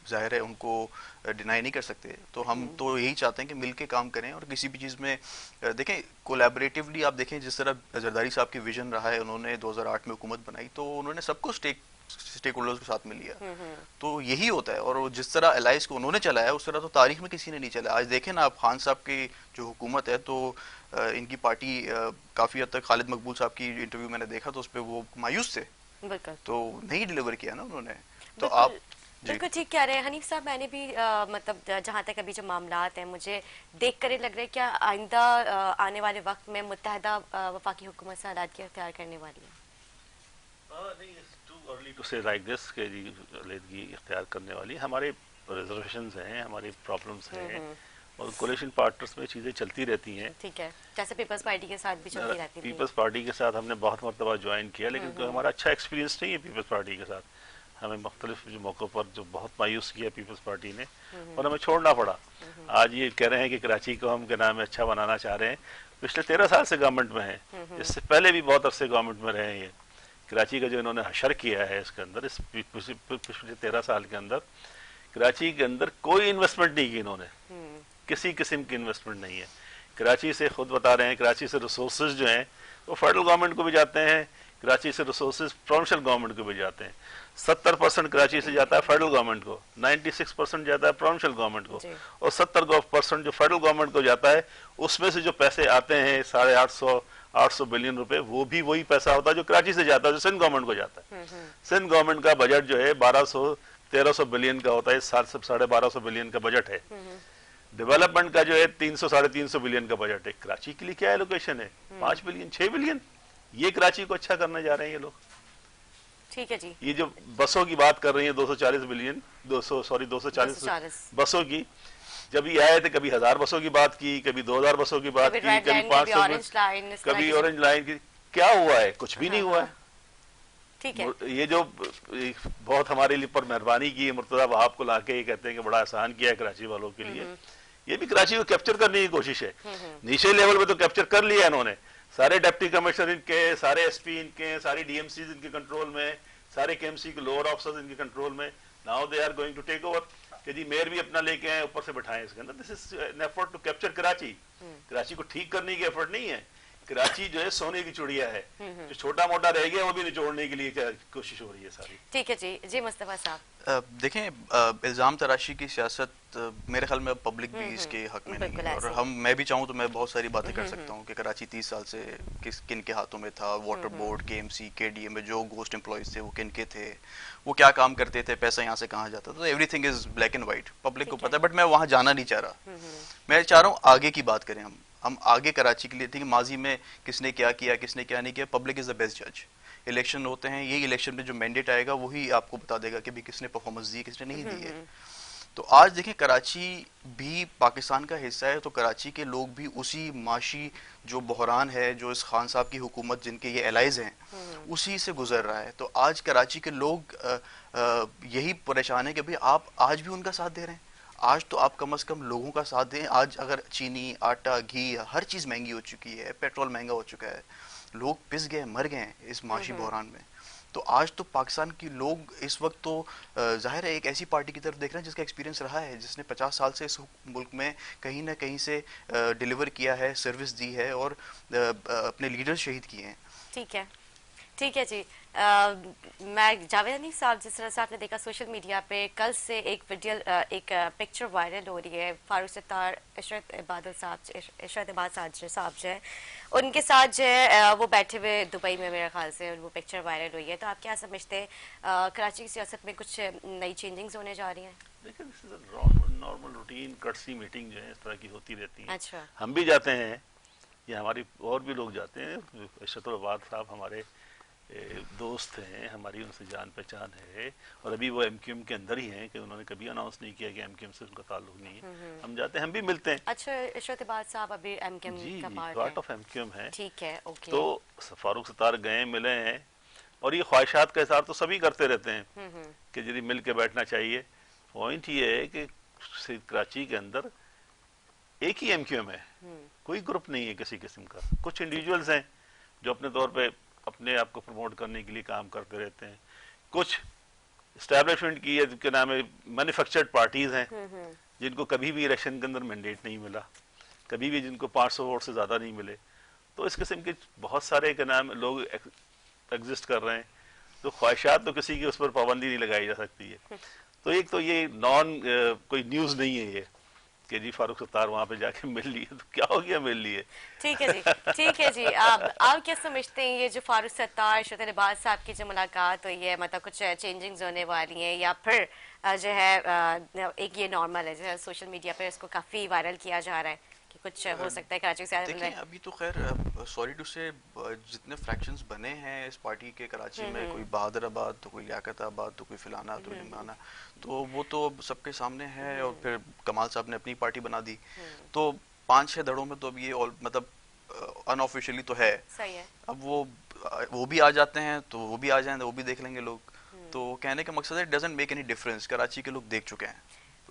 जाहिर है उनको डिनाई नहीं कर सकते। तो हम तो यही चाहते हैं कि मिलके काम करें और किसी भी चीज़ में देखें कोलैबोरेटिवली। आप देखें जिस तरह जरदारी साहब की विजन रहा है, उन्होंने 2008 में हुकूमत बनाई तो उन्होंने सबको स्टेक होल्डर्स के साथ में लिया। तो यही होता है। और जिस तरह एलाइस को उन्होंने चलाया उस तरह तो तारीख में किसी ने नहीं चलाया। आज देखें ना आप, खान साहब की जो हुकूमत है तो इनकी पार्टी काफ़ी हद तक, खालिद मकबूल साहब की इंटरव्यू मैंने देखा तो उस पर वो मायूस थे, बिल्कुल। तो नहीं डिलीवर किया ना उन्होंने। तो बिल्कुल, आप बिल्कुल ठीक कह रहे हैं हनीफ साहब। मैंने भी मतलब जहाँ तक अभी जो मामलात हैं, मुझे देख कर लग रहा है क्या आइंदा आने वाले वक्त में मुत्तहदा वफाकी हुकूमत से हालात की अख्तियार करने वाली है? नहीं, टू अर्ली टू से लाइक दिस के जी अलीदगी इख्तियार करने वाली। हमारे रिजर्वेशंस हैं, हमारी प्रॉब्लम्स हैं और कोलिशन पार्टनर्स में चीज़ें चलती रहती हैं। ठीक है, जैसे पीपल्स पार्टी के साथ भी चलती रहती थी। पीपल्स पार्टी के साथ हमने बहुत मरतबा ज्वाइन किया, लेकिन कोई हमारा अच्छा एक्सपीरियंस नहीं है पीपल्स पार्टी के साथ। हमें मुख्तलिफ जो मौक़ों पर जो बहुत मायूस किया पीपल्स पार्टी ने और हमें छोड़ना पड़ा। आज ये कह रहे हैं कि कराची को हम क्या नाम है अच्छा बनाना चाह रहे हैं। पिछले 13 साल से गवर्नमेंट में है, इससे पहले भी बहुत अरसे गवर्नमेंट में रहे हैं। ये कराची का जो इन्होंने हशर किया है इसके अंदर, इस पिछले 13 साल के अंदर कराची के अंदर कोई इन्वेस्टमेंट नहीं की इन्होंने, किसी किस्म की इन्वेस्टमेंट नहीं है। कराची से खुद बता रहे हैं, कराची से रिसोर्सेज जो हैं वो फेडरल गवर्नमेंट को भी जाते हैं, कराची से रिसोर्सेज प्रोविंशियल गवर्नमेंट को भी जाते हैं। 70% कराची से जाता है फेडरल गवर्नमेंट को, 96% जाता है प्रोविंशियल गवर्नमेंट को, और 70% जो फेडरल गवर्नमेंट को जाता है उसमें से जो पैसे आते हैं 850 बिलियन रुपए, वो भी वही पैसा होता है जो कराची से जाता है, जो सिंध गवर्नमेंट को जाता है। सिंध गवर्नमेंट का बजट जो है 1300 बिलियन का होता है, इस साल से 1250 बिलियन का बजट है। डेवलपमेंट का जो है 300 साढ़े 300 बिलियन का बजट है। कराची के लिए क्या एलोकेशन है? 5 बिलियन 6 बिलियन ये कराची को अच्छा करने जा रहे हैं ये लोग। ठीक है जी। ये जो बसों की बात कर रही है 240 बिलियन 240 बसों की, जब ये आए थे कभी 1000 बसों की बात की, कभी 2000 बसों की बात की, कभी 500, ऑरेंज लाइन, कभी ऑरेंज लाइन की। क्या हुआ है? कुछ भी नहीं हुआ है। ठीक है। ये जो बहुत हमारे लिए पर मेहरबानी की है मुर्तजा वहाब को लाके, ये कहते हैं कि बड़ा आसान किया है कराची वालों के लिए, ये भी कराची को कैप्चर करने की कोशिश है। नीचे लेवल पे तो कैप्चर कर लिया इन्होंने, सारे डिप्टी कमिश्नर इनके, सारे एसपी इनके, सारी डीएमसी इनके कंट्रोल में, सारे केएमसी के लोअर ऑफिसर्स इनके कंट्रोल में। Now they are going to take over कि जी मेयर भी अपना लेके आए, ऊपर से बैठाएं इसके अंदर। This is an effort to capture Karachi. Karachi को ठीक करने की एफर्ट नहीं है। कराची जो है सोने की चिड़िया है, जो छोटा मोटा रह गया वो भी निचोड़ने के लिए कोशिश हो रही है सारी। ठीक है जी। जी मुस्तफा साहब, देखें, इल्ज़ाम तराशी की सियासत मेरे ख्याल में पब्लिक भी इसके हक में नहीं है। और मैं भी चाहूँ तो मैं बहुत सारी बातें कर सकता हूँ कि कराची 30 साल से किन के हाथों में था, वाटर बोर्ड, केएमसी, केडीएम में जो घोस्ट एम्प्लॉयज थे वो किन के थे, वो क्या काम करते थे, पैसा यहाँ से कहाँ जाता था। तो everything is black and white, public को पता है। बट मैं वहाँ जाना नहीं चाह रहा। मैं चाह रहा हूँ आगे की बात करें हम आगे कराची के लिए थी कि माजी में किसने क्या किया, किसने क्या नहीं किया। पब्लिक इज द बेस्ट जज। इलेक्शन होते हैं, यही इलेक्शन में जो मैंडेट आएगा वही आपको बता देगा कि भी किसने परफॉर्मेंस दी, किसने नहीं दी है। तो आज देखें, कराची भी पाकिस्तान का हिस्सा है, तो कराची के लोग भी उसी माशी जो बहरान है, जो इस खान साहब की हुकूमत जिनके ये एलाइज हैं, उसी से गुजर रहा है। तो आज कराची के लोग यही परेशान है कि भाई आप आज भी उनका साथ दे रहे हैं। आज तो आप कम से कम लोगों का साथ दें। आज अगर चीनी, आटा, घी, हर चीज़ महंगी हो चुकी है, पेट्रोल महंगा हो चुका है, लोग पिस गए, मर गए इस माशी बहरान में। तो आज तो पाकिस्तान के लोग इस वक्त तो जाहिर है एक ऐसी पार्टी की तरफ देख रहे हैं जिसका एक्सपीरियंस रहा है, जिसने 50 साल से इस मुल्क में कहीं ना कहीं से डिलीवर किया है, सर्विस दी है और अपने लीडर शहीद किए हैं। ठीक है। ठीक है जी। मैं जावेद हनीफ साहब, जिस तरह से आपने देखा सोशल मीडिया पे कल से एक वीडियो, एक पिक्चर वायरल हो रही है फारूक सत्तार, इशरत इबादत साहब जो है उनके साथ जो है वो बैठे हुए दुबई में मेरे ख्याल से वो पिक्चर वायरल हुई है। तो आप क्या समझते हैं कराची की सियासत में कुछ नई चेंजिंग्स होने जा रही हैं? देखिए, this is normal routine courtesy meeting जो है इस तरह की होती रहती है। अच्छा। हम भी जाते हैं, या हमारी और भी लोग जाते हैं। इशरत इबादत साहब हमारे दोस्त हैं, हमारी उनसे जान पहचान है, और अभी वो एमक्यूएम के अंदर ही हैं कि उन्होंने कभी अनाउंस नहीं किया कि एमक्यूएम से उनका ताल्लुक नहीं है। हम जाते हैं, हम भी मिलते हैं। अच्छा, इशरत इबादत साहब अभी एमक्यूएम का पार्ट ऑफ एमक्यूएम है। ठीक है, ओके। तो फारूक सत्तार गए, मिले हैं, और ये ख्वाहिशात का इज़हार तो सभी करते रहते हैं कि यदि मिल के बैठना चाहिए। पॉइंट ये है कि कराची के अंदर एक ही एमक्यूएम है, कोई ग्रुप नहीं है किसी किस्म का। कुछ इंडिविजुअल्स हैं जो अपने तौर पे अपने आप को प्रमोट करने के लिए काम करते रहते हैं। कुछ एस्टैब्लिशमेंट की है जिनके नाम है मैन्युफैक्चर्ड पार्टीज हैं, जिनको कभी भी इलेक्शन के अंदर मैंडेट नहीं मिला, कभी भी जिनको 500 वोट से ज़्यादा नहीं मिले। तो इस किस्म के बहुत सारे के नाम लोग एग्जिस्ट कर रहे हैं। तो ख्वाहिशात तो किसी की उस पर पाबंदी नहीं लगाई जा सकती है। तो एक तो ये कोई न्यूज़ नहीं है ये कि जी फारूक सत्तार वहाँ पे जाके मिल लिए, तो क्या हो गया मिल लिए। ठीक है जी। ठीक है जी। आप क्या समझते हैं ये जो फारूक सत्तार, इशरत इबादत साहब की जो मुलाकात हुई है, मतलब कुछ चेंजिंग्स होने वाली हैं, या फिर जो है एक ये नॉर्मल है जो है सोशल मीडिया पे इसको काफ़ी वायरल किया जा रहा है कि कुछ हो सकता है कराची से? देखिए, अभी तो खैर सॉरी टू से जितने फ्रैक्शंस बने हैं इस पार्टी के कराची में, कोई बहादुराबाद, तो कोई लियाकताबाद, तो कोई फिलाना, तो लिमाना, तो वो तो सबके सामने है। और फिर कमाल साहब ने अपनी पार्टी बना दी। तो 5-6 धड़ों में तो अब ये मतलब अनऑफिशियली तो है। सही है। अब वो भी आ जाते हैं तो वो भी आ जाएं, वो भी देख लेंगे लोग। तो कहने का मकसद है, it doesn't make any difference. Karachi के लोग देख चुके हैं।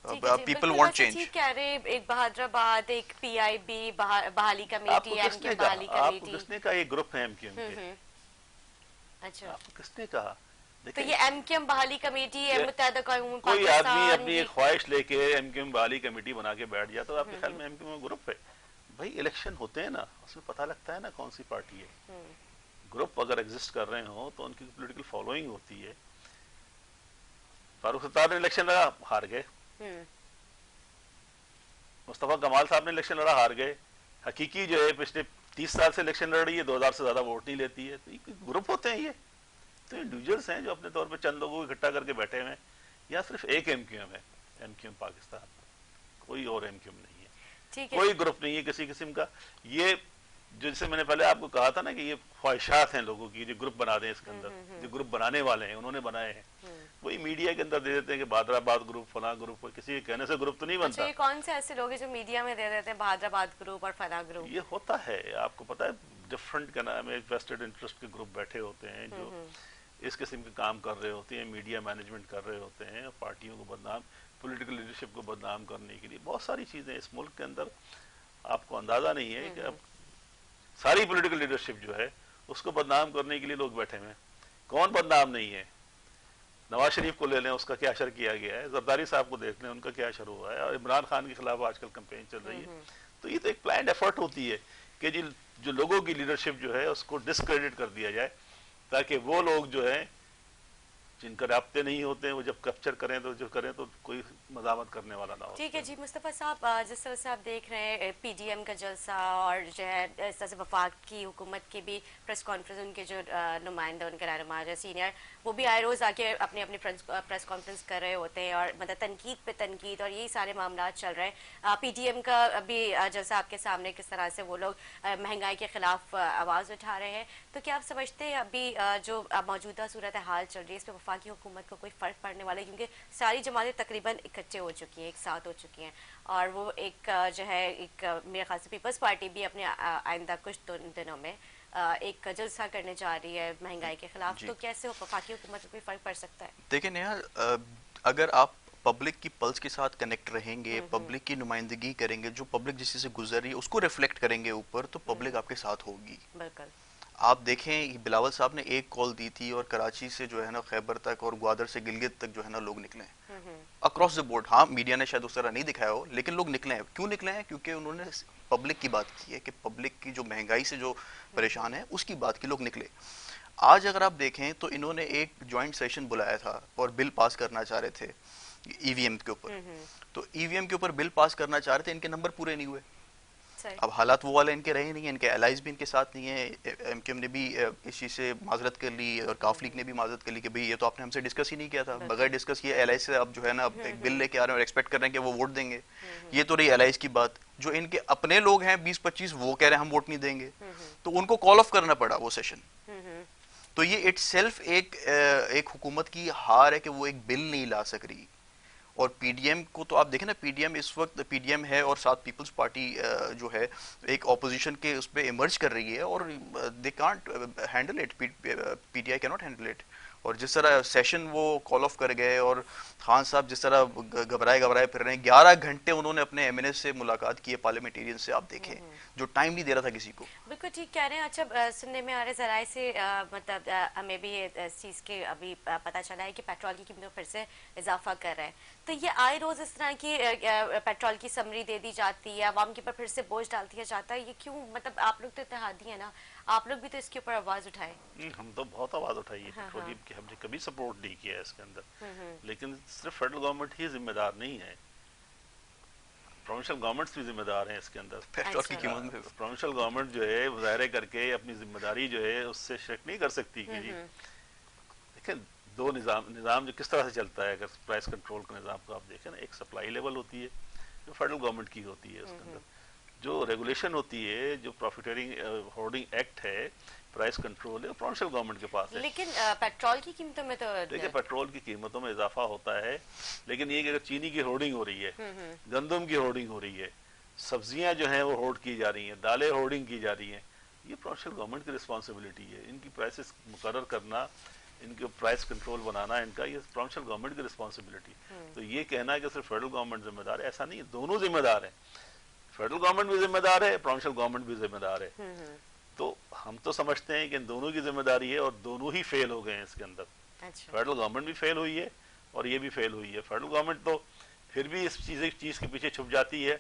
People want change. ठीक कह रहे, एक बहादुराबाद, एक पीआईबी बहाली कमेटी, एमक्यूएम बहाली कमेटी। किसने कहा ये ग्रुप है एमक्यूएम के? अच्छा, आपको किसने कहा? तो ये एमक्यूएम बहाली कमेटी है, मुत्तहिदा कौम कोई पाकिस्तान आदमी अपनी एक ख्वाहिश लेके एमक्यूएम बहाली कमेटी बना के बैठ जाता, तो आपके ख्याल में एमक्यूएम ग्रुप है? भाई इलेक्शन होते हैं ना, उसमें पता लगता है ना कौन सी पार्टी है। ग्रुप अगर एग्जिस्ट कर रहे हो तो उनकी पॉलिटिकल फॉलोइंग होती है। फारूक सत्तार ने इलेक्शन लड़ा, हार गए। मुस्तफा कमाल साहब ने इलेक्शन लड़ा, हार गए। हकीकी जो है पिछले 30 साल से इलेक्शन लड़ रही है, 2000 से ज्यादा वोट नहीं लेती है। तो ग्रुप होते हैं ये तो इंडिविजुअल्स हैं जो अपने तौर पे चंद लोगों को इकट्ठा करके बैठे हुए हैं। या सिर्फ एक एमक्यूएम है, एमक्यूएम पाकिस्तान, कोई और एमक्यूएम नहीं है, कोई ग्रुप नहीं है किसी किस्म का। ये जैसे मैंने पहले आपको कहा था ना कि ये ख्वाहिशात हैं लोगों की, जो ग्रुप बना दें इसके अंदर, जो ग्रुप बनाने वाले हैं उन्होंने बनाए हैं, वही मीडिया के अंदर दे देते हैं कि बहादुराबाद ग्रुप, फला ग्रुप, किसी के कहने से ग्रुप तो नहीं अच्छा, बनता। ये कौन से ऐसे लोग हैं जो मीडिया में दे देते हैं बहादुराबाद ग्रुप और फला ग्रुप? ये होता है, आपको पता है, डिफरेंट का नाम है, वेस्टेड इंटरेस्ट के ग्रुप बैठे होते हैं जो इस किस्म के काम कर रहे होते हैं, मीडिया मैनेजमेंट कर रहे होते हैं, पार्टियों को बदनाम, पॉलिटिकल लीडरशिप को बदनाम करने के लिए बहुत सारी चीजें इस मुल्क के अंदर, आपको अंदाजा नहीं है कि अब सारी पॉलिटिकल लीडरशिप जो है उसको बदनाम करने के लिए लोग बैठे हुए हैं। कौन बदनाम नहीं है? नवाज शरीफ को ले लें, उसका क्या असर किया गया है, जरदारी साहब को देख लें, उनका क्या असर हुआ है, और इमरान खान के खिलाफ आजकल कैंपेन चल रही है। तो ये तो एक प्लान्ड एफर्ट होती है कि जो लोगों की लीडरशिप जो है उसको डिस्क्रेडिट कर दिया जाए, ताकि वो लोग जो है जिनका राब्ते नहीं होते हैं वो जब कैप्चर करें तो जो करें तो कोई मजामत करने वाला ना हो। ठीक है जी मुस्तफ़ा साहब, जिस तरह से आप देख रहे हैं पीडीएम का जलसा और जो है इस तरह से वफाक की हुकूमत की भी प्रेस कॉन्फ्रेंस, उनके जो नुमाइंदा, उनके रहनुमा जो सीनियर, वो भी आए रोज़ आके अपनी अपनी प्रेस कॉन्फ्रेंस कर रहे होते हैं और मतलब तनकीद पे तनकीद और यही सारे मामला चल रहे हैं। पीडीएम का अभी जैसा आपके सामने किस तरह से वो लोग महंगाई के खिलाफ आवाज़ उठा रहे हैं, तो क्या आप समझते हैं अभी जो मौजूदा सूरत हाल चल रही है इस पर वफाकी हुकूमत को कोई फ़र्क पड़ने वाला है? क्योंकि सारी जमातें तकरीबन इकट्ठे हो चुकी हैं, एक साथ हो चुकी हैं, और वो एक जो है एक मेरे ख्याल से पीपल्स पार्टी भी अपने आइंदा कुछ दिनों में एक जलसा करने जा रही है महंगाई के खिलाफ, तो कैसे वफाकी हुकूमत पर कोई फ़र्क पड़ सकता है? देखिए नेहा, अगर आप पब्लिक की पल्स के साथ कनेक्ट रहेंगे, पब्लिक की नुमाइंदगी करेंगे, जो पब्लिक जिससे से गुजर रही है उसको रिफ्लेक्ट करेंगे ऊपर, तो पब्लिक आपके साथ होगी। बिल्कुल। आप देखें बिलावल साहब ने एक कॉल दी थी और कराची से जो है ना खैबर तक और ग्वादर से गिलगित तक जो है ना लोग निकले अक्रॉस द बोर्ड। हाँ, मीडिया ने शायद उस तरह नहीं दिखाया हो, लेकिन लोग निकले हैं। क्यों निकले हैं? क्योंकि उन्होंने पब्लिक की बात की है कि पब्लिक की जो महंगाई से जो परेशान है उसकी बात की, लोग निकले। आज अगर आप देखें तो इन्होंने एक ज्वाइंट सेशन बुलाया था और बिल पास करना चाह रहे थे ईवीएम के ऊपर। तो ईवीएम के ऊपर बिल पास करना चाह रहे थे, इनके नंबर पूरे नहीं हुए। अब हालात वो वाले इनके रहे नहीं, इनके एलाइज भी इनके साथ नहीं है। एमक्यूएम ने भी इस चीज़ से माजरत कर ली और काफ लीग ने भी माजरत कर ली कि भाई ये तो आपने हमसे डिस्कस ही नहीं किया था। बगैर डिस्कस किए एलाइज से अब जो है ना एक बिल लेके आ रहे हैं और एक्सपेक्ट कर रहे हैं कि वो वोट देंगे। ये तो रही एलाइज की बात। जो इनके अपने लोग हैं 20-25 वो कह रहे हैं हम वोट नहीं देंगे, तो उनको कॉल ऑफ करना पड़ा वो सेशन। तो ये इटसेल्फ एक हुकूमत की हार है कि वो एक बिल नहीं ला सक रही। और पीडीएम को तो आप देखें ना, पीडीएम इस वक्त पीडीएम है और साथ पीपल्स पार्टी जो है एक ऑपोजिशन के उस पर इमर्ज कर रही है और they can't handle it, PTI can not handle it. और जिस तरह सेशन वो कॉल ऑफ कर गए और खान साहब जिस तरह घबराए फिर रहे हैं, 11 घंटे उन्होंने अपने एमएनए से मुलाकात की है, पार्लियामेंटेरियन से। आप देखें जो टाइम नहीं दे रहा था किसी को। बिल्कुल ठीक कह रहे हैं। अच्छा, सुनने में आ रहे जराए से मतलब हमें भी इस चीज़ के अभी पता चला है कि पेट्रोल की कीमतों फिर से इजाफा कर रहे हैं। तो ये आए रोज़ इस तरह की पेट्रोल की समरी दे दी जाती है, आवाम के ऊपर फिर से बोझ डाल दिया जाता है, ये क्यों? मतलब आप लोग तो इत्तेहादी है ना, आप लोग भी तो इसके ऊपर आवाज़ उठाए। हम तो बहुत आवाज़ उठाई है पेट्रोलियम की, हमने कभी सपोर्ट नहीं किया है इसके अंदर। लेकिन सिर्फ फेडरल गवर्नमेंट ही जिम्मेदार नहीं है, प्रोविंशियल गवर्नमेंट्स भी जिम्मेदार हैं इसके अंदर। पेट्रोल की कीमत में प्रोविंशियल गवर्नमेंट जो है मुजाहरे करके अपनी जिम्मेदारी जो है उससे शक नहीं कर सकती कि जी देखिए दो निज़ाम जो किस तरह से चलता है। अगर प्राइस कंट्रोल का निज़ाम को आप देखें ना, एक सप्लाई लेवल होती है जो फेडरल गवर्नमेंट की होती है, उसके अंदर जो रेगुलेशन होती है, जो प्रॉफिटेरिंग होर्डिंग एक्ट है, प्राइस कंट्रोल है, प्रोविंशियल गवर्नमेंट के पास है। लेकिन पेट्रोल की कीमतों में तो देखिए पेट्रोल की कीमतों में इजाफा होता है, लेकिन ये कि अगर चीनी की होर्डिंग हो रही है, गंदम की होर्डिंग हो रही है, सब्जियां जो हैं वो होर्ड की जा रही हैं, दालें होर्डिंग की जा रही हैं, ये प्रोविंशियल गवर्नमेंट की रिस्पॉन्सिबिलिटी है। इनकी प्राइसेस मुकर्रर करना, इनके प्राइस कंट्रोल बनाना, इनका ये प्रोविंशियल गवर्नमेंट की रिस्पॉन्सिबिलिटी। तो ये कहना है कि सिर्फ फेडरल गवर्नमेंट जिम्मेदार है, ऐसा नहीं है, दोनों जिम्मेदार है। फेडरल गवर्नमेंट भी जिम्मेदार है, प्रोविंशियल गवर्नमेंट भी जिम्मेदार है। तो हम तो समझते हैं कि इन दोनों की जिम्मेदारी है और दोनों ही फेल हो गए हैं इसके अंदर। फेडरल गवर्नमेंट भी फेल हुई है और ये भी फेल हुई है। फेडरल गवर्नमेंट तो फिर भी इस चीज़ के पीछे छुप जाती है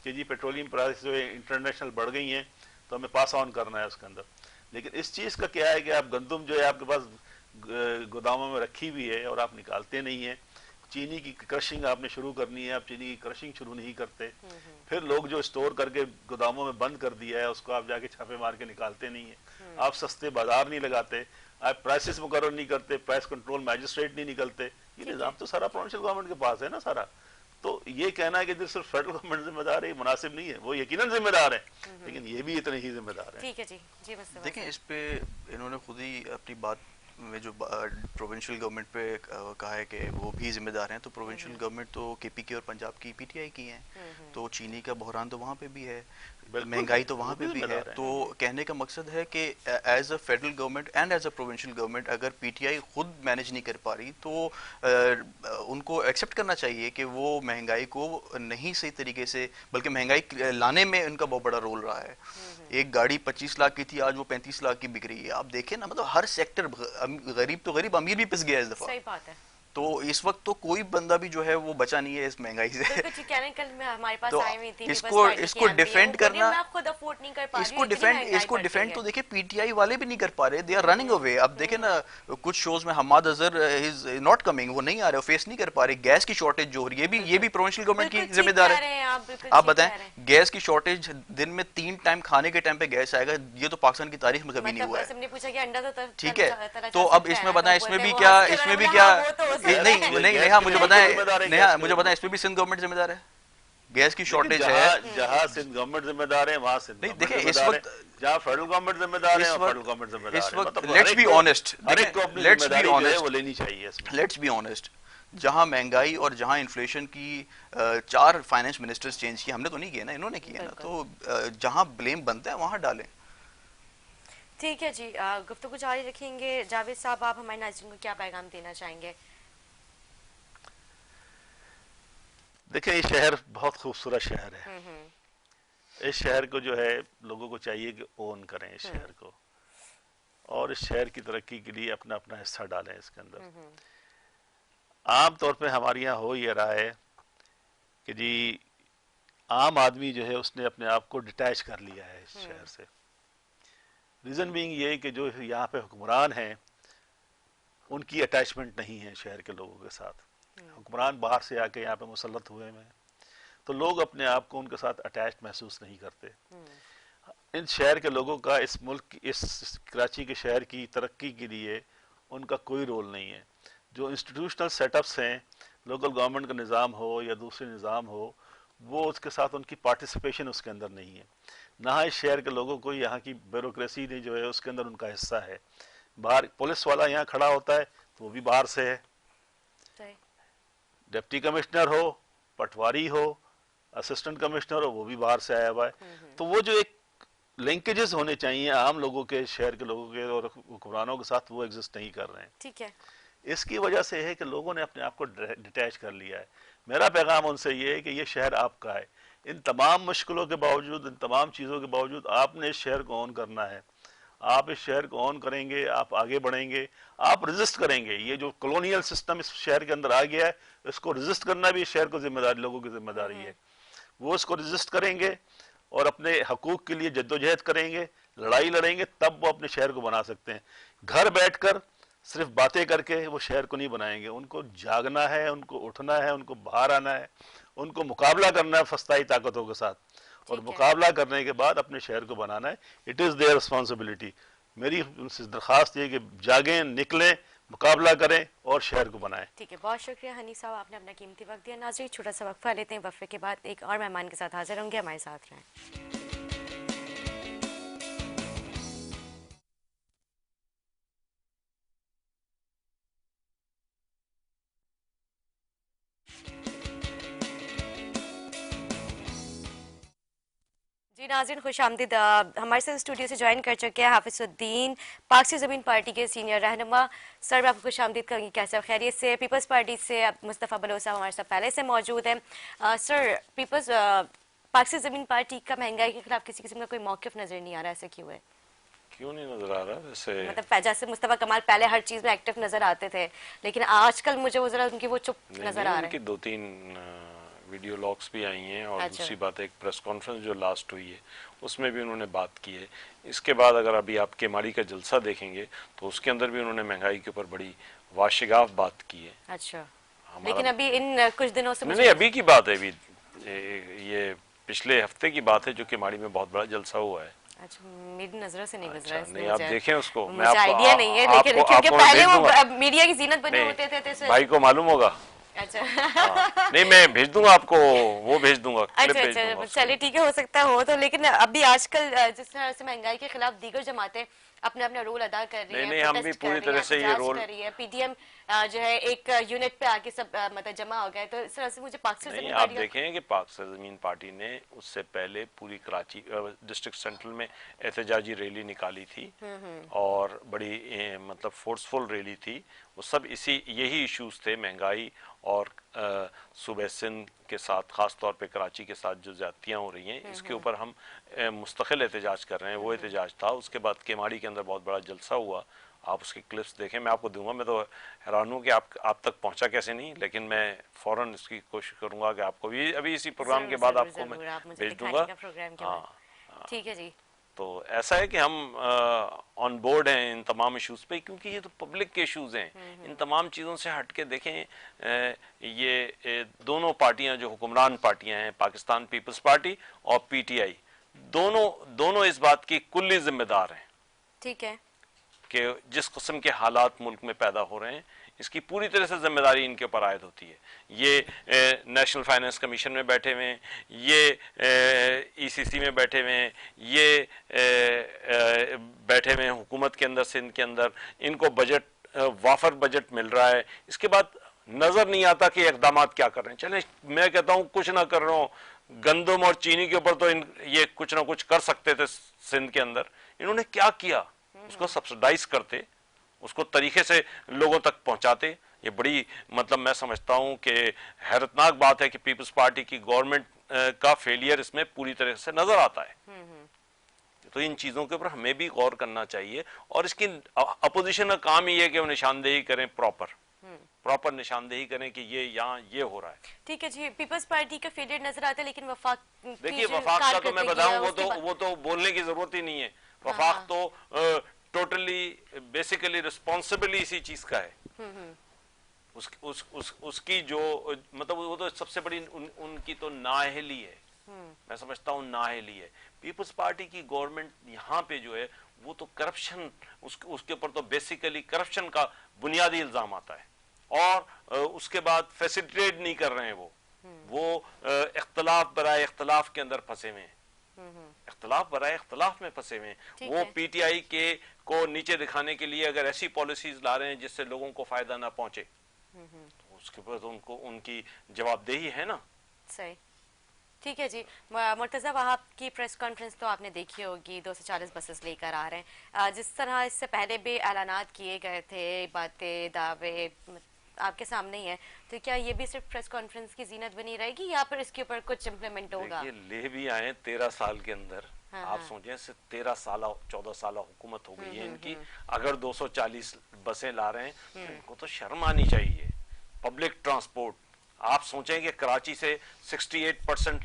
कि जी पेट्रोलियम प्राइस जो है इंटरनेशनल बढ़ गई हैं तो हमें पास ऑन करना है उसके अंदर। लेकिन इस चीज़ का क्या है कि आप गंदम जो है आपके पास गोदामों में रखी हुई है और आप निकालते नहीं है। चीनी की क्रशिंग आपने शुरू करनी है, आप चीनी की क्रशिंग शुरू नहीं करते। फिर लोग जो स्टोर करके गोदामों में बंद कर दिया है उसको आप जाके छापे मार के निकालते नहीं है। आप सस्ते बाजार नहीं लगाते, आप प्राइसेस मुकर्रर नहीं करते, प्राइस कंट्रोल मैजिस्ट्रेट नहीं निकलते। ये निजाम तो सारा प्रोविंशियल गवर्नमेंट के पास है ना सारा। तो ये कहना है कि सिर्फ फेडरल गवर्नमेंट जिम्मेदार है, मुनासिब नहीं है। वो यकीनन जिम्मेदार है, लेकिन ये भी इतने ही जिम्मेदार है। ठीक है जी, जी मुस्तफा। देखें, इस पे इन्होंने खुद ही अपनी बात में जो प्रोविंशियल गवर्नमेंट पे कहा है कि वो भी जिम्मेदार हैं, तो प्रोविंशियल गवर्नमेंट तो केपीके और पंजाब की पीटीआई की हैं, तो चीनी का बहरान तो वहाँ पे भी है, महंगाई तो वहाँ पे भी है। तो कहने का मकसद है कि as a federal government and as a provincial government अगर पीटीआई खुद मैनेज नहीं कर पा रही तो उनको एक्सेप्ट करना चाहिए कि वो महंगाई को नहीं सही तरीके से, बल्कि महंगाई लाने में उनका बहुत बड़ा रोल रहा है। एक गाड़ी 25 लाख की थी, आज वो 35 लाख की बिक रही है। आप देखें ना, मतलब हर सेक्टर, गरीब तो गरीब, अमीर भी पिस गया इस दफा। सही बात है। तो इस वक्त तो कोई बंदा भी जो है वो बचा नहीं है इस महंगाई से। कल में हमारे पास तो आई हुई थी इसको डिफेंड करना, मैं खुद अफोर्ड नहीं कर पा रही इसको डिफेंड तो देखिए पीटीआई वाले भी नहीं कर पा रहे, दे आर रनिंग अवे। अब देखें ना, कुछ शोज में Hammad Azhar is not coming, वो नहीं आ रहे, फेस नहीं कर पा रहे। गैस की शॉर्टेज जो हो रही है, ये भी प्रोविंशियल गवर्नमेंट की जिम्मेदार है। आप बताएं, गैस की शॉर्टेज, दिन में 3 टाइम खाने के टाइम पे गैस आएगा, ये तो पाकिस्तान की तारीख में कभी नहीं हुआ है। ठीक है, तो अब इसमें बताएं, इसमें भी क्या नहीं नेहा मुझे बताएं इसमें भी सिंध गवर्नमेंट जिम्मेदार है। गैस की शॉर्टेज है, जहाँ सिंध गवर्नमेंट जिम्मेदार है वहाँ सिंध नहीं। देखिए इस वक्त जहाँ फेडरल गवर्नमेंट जिम्मेदार है, फेडरल गवर्नमेंट जिम्मेदार है। इस वक्त लेट्स बी ऑनेस्ट, वो लेनी चाहिए। लेट्स बी ऑनेस्ट, जहां महंगाई और जहां इन्फ्लेशन की 4 फाइनेंस मिनिस्टर्स चेंज किए, हमने तो नहीं किए ना, इन्होंने किए ना। तो जहां ब्लेम बनता है वहां डालें। ठीक है जी, गुफ्तगू जारी रखेंगे। जावेद साहब, आप हमारे नाज़रीन को क्या पैगाम देना चाहेंगे? देखिए, ये शहर बहुत खूबसूरत शहर है। इस शहर को जो है लोगों को चाहिए कि ओन करें इस शहर को, और इस शहर की तरक्की के लिए अपना अपना हिस्सा डालें इसके अंदर। आम तौर पे हमारे यहाँ हो ये रहा है कि जी आम आदमी जो है उसने अपने आप को डिटैच कर लिया है इस शहर से। रीज़न बीइंग ये कि जो यहाँ पे हुक्मरान हैं उनकी अटैचमेंट नहीं है शहर के लोगों के साथ। हुक्मरान बाहर से आके यहाँ पे मुसल्लत हुए हैं, तो लोग अपने आप को उनके साथ अटैच महसूस नहीं करते। इन शहर के लोगों का इस मुल्क, इस कराची के शहर की तरक्की के लिए उनका कोई रोल नहीं है। जो इंस्टीट्यूशनल सेटअप्स हैं, लोकल गवर्नमेंट का निज़ाम हो या दूसरे निज़ाम हो, वो उसके साथ उनकी पार्टिसिपेशन उसके अंदर नहीं है। ना इस शहर के लोगों को यहाँ की ब्यूरोक्रेसी ने जो है उसके अंदर उनका हिस्सा है। बाहर पुलिस वाला यहाँ खड़ा होता है तो वो भी बाहर से है, डिप्टी कमिश्नर हो, पटवारी हो, असिस्टेंट कमिश्नर हो, वो भी बाहर से आया हुआ है। तो वो जो एक लिंकेजेस होने चाहिए आम लोगों के, शहर के लोगों के और हुक्मरानों के साथ, वो एग्जिस्ट नहीं कर रहे हैं। ठीक है, इसकी वजह से है कि लोगों ने अपने आप को डिटैच कर लिया है। मेरा पैगाम उनसे ये है कि ये शहर आपका है। इन तमाम मुश्किलों के बावजूद, इन तमाम चीज़ों के बावजूद आपने इस शहर को ऑन करना है। आप इस शहर को ऑन करेंगे, आप आगे बढ़ेंगे, आप रेजिस्ट करेंगे। ये जो कॉलोनियल सिस्टम इस शहर के अंदर आ गया है, इसको रेजिस्ट करना भी इस शहर को जिम्मेदारी, लोगों की जिम्मेदारी है। वो इसको रेजिस्ट करेंगे और अपने हकूक के लिए जद्दोजहद करेंगे, लड़ाई लड़ेंगे, तब वो अपने शहर को बना सकते हैं। घर बैठकर सिर्फ बातें करके वो शहर को नहीं बनाएंगे। उनको जागना है, उनको उठना है, उनको बाहर आना है, उनको मुकाबला करना है फस्ताई ताकतों के साथ, और मुकाबला करने के बाद अपने शहर को बनाना है। It is their responsibility. मेरी उनसे दरख्वास्त ये कि जागें, निकलें, मुकाबला करें और शहर को बनाएं। ठीक है, बहुत शुक्रिया हनी साहब, आपने अपना कीमती वक्त दिया। नाज़रीन, छोटा सा वक्फा लेते हैं, वक्फे के बाद एक और मेहमान के साथ हाजिर होंगे, हमारे साथ रहें। जी नाज़रीन, खुश आमदीद। हमारे साथ स्टूडियो से ज्वाइन कर चुके हैं हाफिज़ुद्दीन, पाक से ज़मीन पार्टी के सीनियर रहनुमा। सर, मैं आपको खुश आमदीद करूँगी। कैसे खैरियत से? पीपल्स पार्टी से मुस्तफ़ा बलोच साहब हमारे साथ पहले से मौजूद हैं। सर, पाक से ज़मीन पार्टी का महंगाई के खिलाफ किसी किस्म का कोई मौक़िफ़ नज़र नहीं आ रहा, ऐसा क्यों है? क्यों नहीं नजर आ रहा? वैसे मतलब जैसे मुस्तफ़ा कमाल पहले हर चीज़ में एक्टिव नज़र आते थे, लेकिन आजकल मुझे वो ज़रा उनकी वो चुप नज़र आ रहा है। उनकी 2-3 वीडियो लॉग्स भी आई हैं, और अच्छा। दूसरी बात एक प्रेस कॉन्फ्रेंस जो लास्ट हुई है उसमें भी उन्होंने बात की है। इसके बाद अगर अभी आप केमाड़ी का जलसा देखेंगे तो उसके अंदर भी उन्होंने महंगाई के ऊपर बड़ी वाशिगाफ बात की है। अच्छा, लेकिन अभी इन कुछ दिनों से नहीं, अभी की बात है, अभी ये पिछले हफ्ते की बात है जो केमाड़ी में बहुत बड़ा जलसा हुआ है। अच्छा, मेरी नजरों से नहीं गुजरा। अच्छा, नहीं, आप देखें उसको। मुझे आइडिया नहीं है, लेकिन क्योंकि पहले वो मीडिया की जीनत बने होते थे, भाई को मालूम होगा। अच्छा नहीं, मैं भेज दूंगा आपको, वो भेज दूंगा, क्लिप अच्छा भेज दूंगा अच्छा, उसको। चलिए ठीक है, हो सकता है हो तो, लेकिन अभी आजकल जिस तरह से महंगाई के खिलाफ दीगर जमातें अपना अपना रोल अदा कर रही नहीं हैं, नहीं, हम भी प्रोटेस्ट पूरी कर रही तरह हैं, से ये एहतजाज रोल, कर रही है, पीटीएम जो है एक यूनिट पे आके सब मतलब जमा हो गए, तो इस तरह से मुझे पाक से नहीं ज़मीन आप पार्टी देखें कि पाक सरजमीन पार्टी ने उससे पहले पूरी कराची डिस्ट्रिक्ट सेंट्रल में एहतजाजी रैली निकाली थी, और बड़ी मतलब फोर्सफुल रैली थी। वो सब इसी यही इश्यूज थे, महंगाई और सूबे सिंध के साथ, ख़ास तौर पे कराची के साथ जो ज़्यादतियाँ हो रही हैं, इसके ऊपर हम मुस्तकिल एहतजाज कर रहे हैं। वो एहतजाज था। उसके बाद केमाड़ी के अंदर बहुत बड़ा जलसा हुआ, आप उसकी क्लिप्स देखें, मैं आपको दूंगा। मैं तो हैरान हूँ कि आप तक पहुंचा कैसे नहीं, लेकिन मैं फ़ौरन इसकी कोशिश करूंगा कि आपको भी अभी इसी प्रोग्राम के जरूर बाद जरूर आपको मैं जरूर आप मुझे भेज दूंगा। दिखाइएगा प्रोग्राम के बाद। हाँ, ठीक है जी। तो ऐसा है कि हम ऑन बोर्ड हैं इन तमाम इश्यूज़ पे, क्योंकि ये तो पब्लिक के इश्यूज़ हैं। इन तमाम चीज़ों से हट के देखें, ये दोनों पार्टियां जो हुक्मरान पार्टियां हैं, पाकिस्तान पीपल्स पार्टी और पीटीआई, दोनों इस बात की कुल्ली जिम्मेदार हैं ठीक है। कि जिस किस्म के हालात मुल्क में पैदा हो रहे हैं, इसकी पूरी तरह से जिम्मेदारी इनके ऊपर आयद होती है। ये नेशनल फाइनेंस कमीशन में बैठे हुए हैं, ये ईसीसी में बैठे हुए हैं, ये बैठे हुए हैं हुकूमत के अंदर, सिंध के अंदर, इनको बजट वाफर बजट मिल रहा है। इसके बाद नजर नहीं आता कि इकदाम क्या कर रहे हैं। चले, मैं कहता हूं कुछ ना कर रहा हूं, गंदम और चीनी के ऊपर तो ये कुछ ना कुछ कर सकते थे सिंध के अंदर। इन्होंने क्या किया? उसको सब्सिडाइज करते, उसको तरीके से लोगों तक पहुंचाते। ये बड़ी मतलब मैं समझता हूं कि हैरतनाक बात है कि पीपल्स पार्टी की गवर्नमेंट का फेलियर इसमें पूरी तरह से नजर आता है। तो इन चीजों के ऊपर हमें भी गौर करना चाहिए, और इसकी अपोजिशन का काम ही है कि वो निशानदेही करें, प्रॉपर निशानदेही करें कि ये यहाँ ये हो रहा है। ठीक है जी, पीपल्स पार्टी का फेलियर नजर आता है, लेकिन वफाक देखिए, वफाक का तो मैं बताऊं, वो तो बोलने की जरूरत ही नहीं है। वफाक तो टोटली बेसिकली रिस्पॉन्सिबल इसी चीज का है। उसकी जो मतलब वो तो सबसे बड़ी उनकी तो नाअहली है। मैं समझता हूँ नाअहली है। पीपल्स पार्टी की गवर्नमेंट यहाँ पे जो है वो तो करप्शन, उसके ऊपर तो बेसिकली करप्शन का बुनियादी इल्जाम आता है, और उसके बाद फैसिलिटेट नहीं कर रहे हैं वो इख्तलाफ बराए इख्तलाफ के अंदर फंसे हुए हैं, इख्तलाफ बराए इख्तलाफ में फंसे हुए हैं। वो पीटीआई के को नीचे दिखाने के लिए अगर ऐसी पॉलिसीज ला रहे हैं जिससे लोगों को फायदा ना पहुंचे, तो उसके बाद उनको उनकी जवाबदेही है ना। सही। ठीक है जी। मुर्तज़ा वहाब की प्रेस कॉन्फ्रेंस तो आपने देखी होगी, 240 बसेस लेकर आ रहे हैं। जिस तरह इससे पहले भी ऐलानात किए गए थे, बातें दावे आपके सामने ही है, तो क्या ये भी सिर्फ प्रेस कॉन्फ्रेंस की जीनत बनी रहेगी या फिर इसके ऊपर कुछ इम्प्लीमेंट होगा? ये ले भी आए 13 साल के अंदर। आप सोचें, 13 साल 14 साल हुकूमत हो गई है इनकी, अगर 240 बसें ला रहे हैं तो इनको तो शर्म आनी चाहिए। पब्लिक ट्रांसपोर्ट, आप सोचें कि कराची से 68%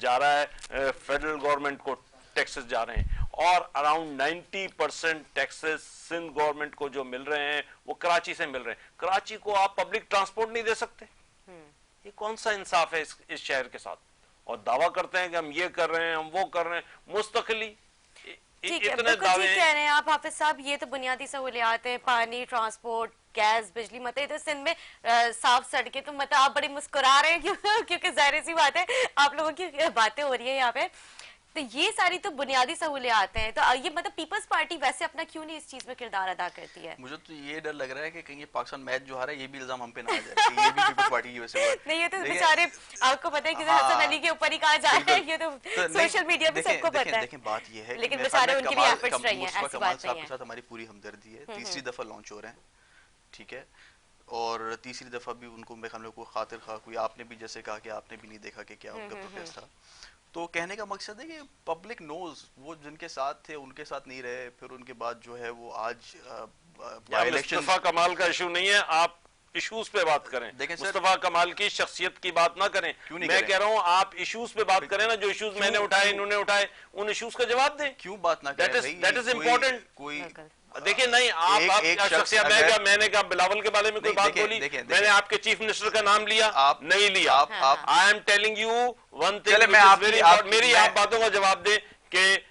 जा रहा है फेडरल गवर्नमेंट को, टैक्सेस जा रहे हैं, और अराउंड 90% टैक्सेस सिंध गवर्नमेंट को जो मिल रहे हैं वो कराची से मिल रहे हैं। कराची को आप पब्लिक ट्रांसपोर्ट नहीं दे सकते? ये कौन सा इंसाफ है इस शहर के साथ? और दावा करते हैं कि हम ये कर रहे हैं, हम वो कर रहे हैं, मुस्तकिली इतने दावे ठीक कह रहे हैं आप हाफिज साहब। ये तो बुनियादी सहूलियात है, पानी, ट्रांसपोर्ट, गैस, बिजली, मतलब तो सिंध में साफ सड़कें, तो मतलब आप बड़ी मुस्कुरा रहे हैं क्योंकि जाहिर सी बात है आप लोगों की बातें हो रही है यहाँ पे, तो ये सारी तो बुनियादी सहूलियात हैं। तो ये मतलब पीपल्स पार्टी वैसे अपना क्यों नहीं इस चीज में किरदार अदा करती है? मुझे तो ये डर लग रहा है कि कहीं ये पाकिस्तान मैच जो हारा है, ये भी इल्जाम हम पे ना आ जाए कि ये भी पीपल्स पार्टी की वजह से हुआ है। नहीं, ये तो बेचारे, आपको पता है कि हसन अली के ऊपर ही कहा जा रहा है, ये तो सोशल मीडिया पे सबको पता है। देखें बात ये है, लेकिन बेचारे उनकी भी एफर्ट्स रही हैं, ऐसी बात नहीं है। के साथ हमारी पूरी हमदर्दी है। तीसरी दफा लॉन्च हो रहे हैं, ठीक है, और तीसरी दफा भी उनको हम लोग को खातिर खा कोई, आपने भी जैसे कहा कि आपने भी नहीं देखा कि क्या उनका प्रोटेस्ट था। तो कहने का मकसद है कि पब्लिक नोज, वो जिनके साथ थे उनके साथ नहीं रहे, फिर उनके बाद जो है वो आज मुस्तफा कमाल का इशू नहीं है, आप इश्यूज पे बात करें। मुस्तफा कमाल की शख्सियत की बात ना करें। मैं कह रहा हूँ आप इश्यूज पे बात करें ना, जो इश्यूज मैंने उठाए, इन्होंने उठाए, उन इश्यूज का जवाब दें। क्यों बात ना करें? That is important. कोई देखिए, नहीं आप मैंने कहा बिलावल के बारे में कोई बात बोली, मैंने आपके चीफ मिनिस्टर का नाम लिया, नहीं लिया। I am telling you one thing, मेरी आप बातों का जवाब दें कि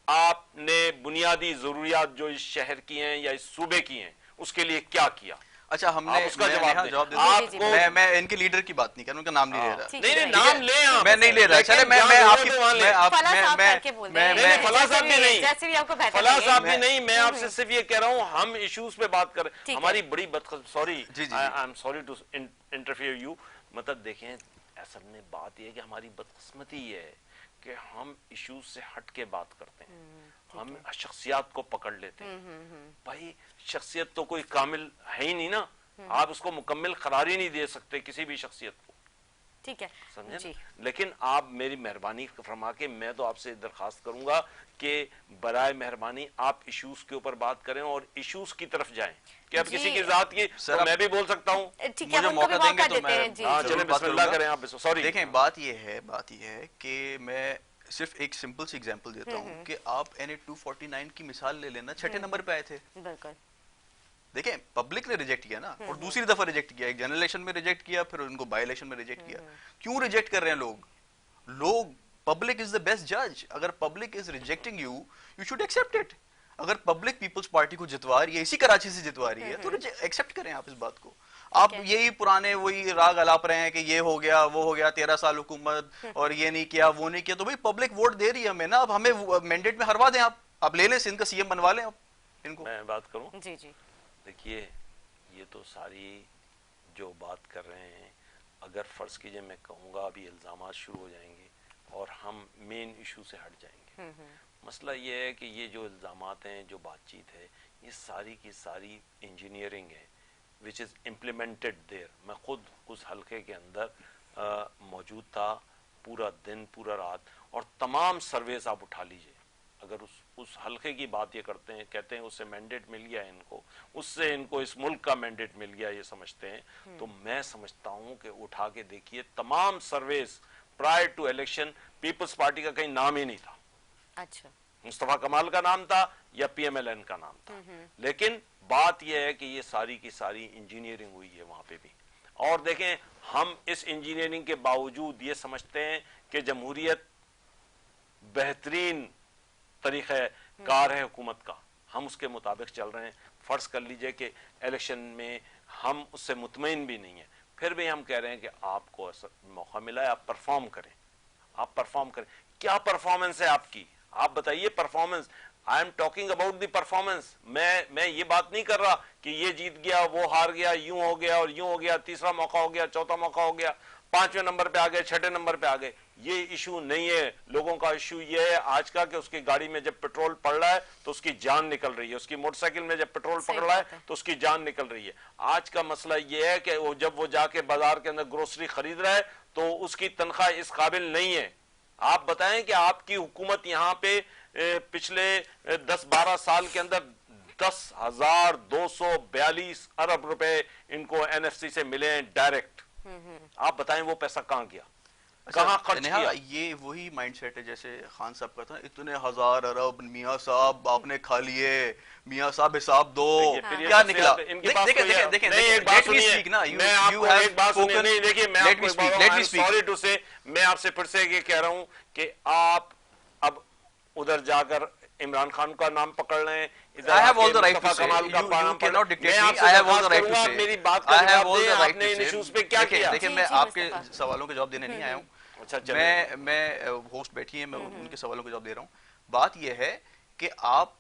आपने बुनियादी जरूरियात जो इस शहर की हैं या इस सूबे की हैं, उसके लिए क्या किया? अच्छा, हमने आप उसका जवाब दें। जवाब आपको मैं इनके लीडर की बात नहीं कर रहा, उनका नाम नहीं ले रहा। ठीक है। नाम ले आप, मैं नहीं ले रहा। चले मैं आपकी फला साहब करके बोल दें। नहीं, फला साहब भी नहीं, जैसे भी आपको बेहतर फला लगे। साहब भी नहीं, मैं आपसे सिर्फ ये कह रहा हूँ हम इश्यूज पे बात कर रहे ठीक हैं। हमारी बड़ी सॉरी, जी। I am sorry to interfere you, मतलब देखें असल में बात ये है कि हमारी बदकिस्मती ये है कि हम इश्यूज से हट के बात करते हैं, हम शख्सियत को पकड़ लेते हैं। भाई शख्सियत तो कोई कामिल है ही नहीं ना, आप उसको मुकम्मल करार ही नहीं दे सकते किसी भी शख्सियत को, ठीक है समझे जी। ना? लेकिन आप मेरी मेहरबानी फरमा के मैं तो आपसे दरखास्त करूंगा कि बराए मेहरबानी आप इश्यूज के ऊपर बात करें और इश्यूज की तरफ जाएं कि अब जी। किसी की जात की तो मैं भी बोल सकता हूँ। ठीक है, मुझे उनको भी मौका देंगे मौका तो देते मैं हैं जी। हाँ, जरूर चलें, बात बिस्मिल्लाह करूंगा। करें आप। सॉरी, देखें बात ये है कि मैं सिर्फ एक सिंपल सी एग्जांपल देता हूँ कि आप NA 249 की मिसाल ले लेना, छठे नंबर पे आए थे। बिल्कुल। देखें पब्लिक ने रिजेक्ट किया ना, और दूसरी दफा रिजेक्ट किया, एक जनरल इलेक्शन में रिजेक्ट किया, फिर उनको बाई इलेक्शन में रिजेक्ट किया। क्यों रिजेक्ट कर रहे हैं लोग? पब्लिक इज द बेस्ट जज। अगर public is rejecting you, you should accept it. अगर पब्लिक पीपल्स पार्टी को जितवा रही है, इसी कराची से जितवा रही है, तो एक्सेप्ट करें आप इस बात को। आप यही पुराने वही राग अलाप रहे हैं कि ये हो गया वो हो गया, 13 साल हुकूमत और ये नहीं किया वो नहीं किया, तो भाई पब्लिक वोट दे रही है हमें ना, अब हमें मैंडेट में हरवा दें, आप ले लें, सिंध का सीएम बनवा लें आप इनको। मैं बात करूं? जी जी। देखिए ये तो सारी जो बात कर रहे हैं, अगर फर्ज कीजिए मैं कहूँगा अभी इल्ज़ामात शुरू हो जाएंगे और हम मेन इशू से हट जाएंगे। मसला ये है कि ये जो इल्ज़ामात हैं, जो बातचीत है, ये सारी की सारी इंजीनियरिंग है विच इज़ इम्प्लीमेंटेड देयर। मैं खुद उस हलके के अंदर मौजूद था पूरा दिन पूरा रात, और तमाम सर्वेस आप उठा लीजिए, अगर उस हलके की बात ये करते हैं, कहते हैं उससे मैंडेट मिल गया इनको, उससे इनको इस मुल्क का मैंडेट मिल गया ये समझते हैं, तो मैं समझता हूँ कि उठा के देखिए तमाम surveys prior to election Peoples Party का कहीं नाम ही नहीं था। अच्छा। मुस्तफा कमाल का नाम था या PMLN का नाम था, लेकिन बात यह है कि ये सारी की सारी इंजीनियरिंग हुई है वहां पे भी। और देखें हम इस इंजीनियरिंग के बावजूद ये समझते हैं कि जमहूरियत बेहतरीन तरीक़े कार है हुकूमत का, हम उसके मुताबिक चल रहे हैं। फर्ज कर लीजिए कि इलेक्शन में हम उससे मुतमईन भी नहीं है, फिर भी हम कह रहे हैं कि आपको मौका मिला है, आप परफॉर्म करें, आप परफॉर्म करें। क्या परफॉर्मेंस है आपकी, आप बताइए performance. I am talking about the performance. मैं ये बात नहीं कर रहा कि ये जीत गया वो हार गया, यूं हो गया और यूं हो गया, तीसरा मौका हो गया, चौथा मौका हो गया, 5वें नंबर पे आ गए, 6ठे नंबर पे आ गए। ये इशू नहीं है लोगों का। इशू ये है आज का कि उसकी गाड़ी में जब पेट्रोल पड़ रहा है तो उसकी जान निकल रही है, उसकी मोटरसाइकिल में जब पेट्रोल पकड़ रहा है तो उसकी जान निकल रही है। आज का मसला ये है कि जब वो जाके बाजार के अंदर ग्रोसरी खरीद रहा है तो उसकी तनख्वाह इस काबिल नहीं है। आप बताएं कि आपकी हुकूमत यहाँ पे पिछले 10-12 साल के अंदर 10,242 अरब रुपए इनको NFC से मिले हैं डायरेक्ट। आप बताएं वो पैसा कहाँ गया, कहाँ खर्च किया? ये वही माइंडसेट है जैसे खान साहब का था, इतने हजार अरब मियाँ साहब आपने खा लिए, मियाँ साहब हिसाब दो, क्या निकला? इनकी बात देखिए एक बात सुनिए, मैं आपको एक बात सुनिए, नहीं देखिए मैं आपको सॉरी टू से मैं आपसे फिर से ये कह रहा हूँ कि आप अब उधर जाकर इमरान खान का नाम पकड़ रहे हैं, I have all the right to say. You cannot dictate me. I have all the right to say. मेरी बात का जवाब दें, आपने इन इश्यूज पे क्या किया? देखिए मैं आपके सवालों के जवाब देने नहीं आया हूँ। अच्छा, मैं होस्ट बैठी है, मैं उनके सवालों के जवाब दे रहा हूँ। बात यह है कि आप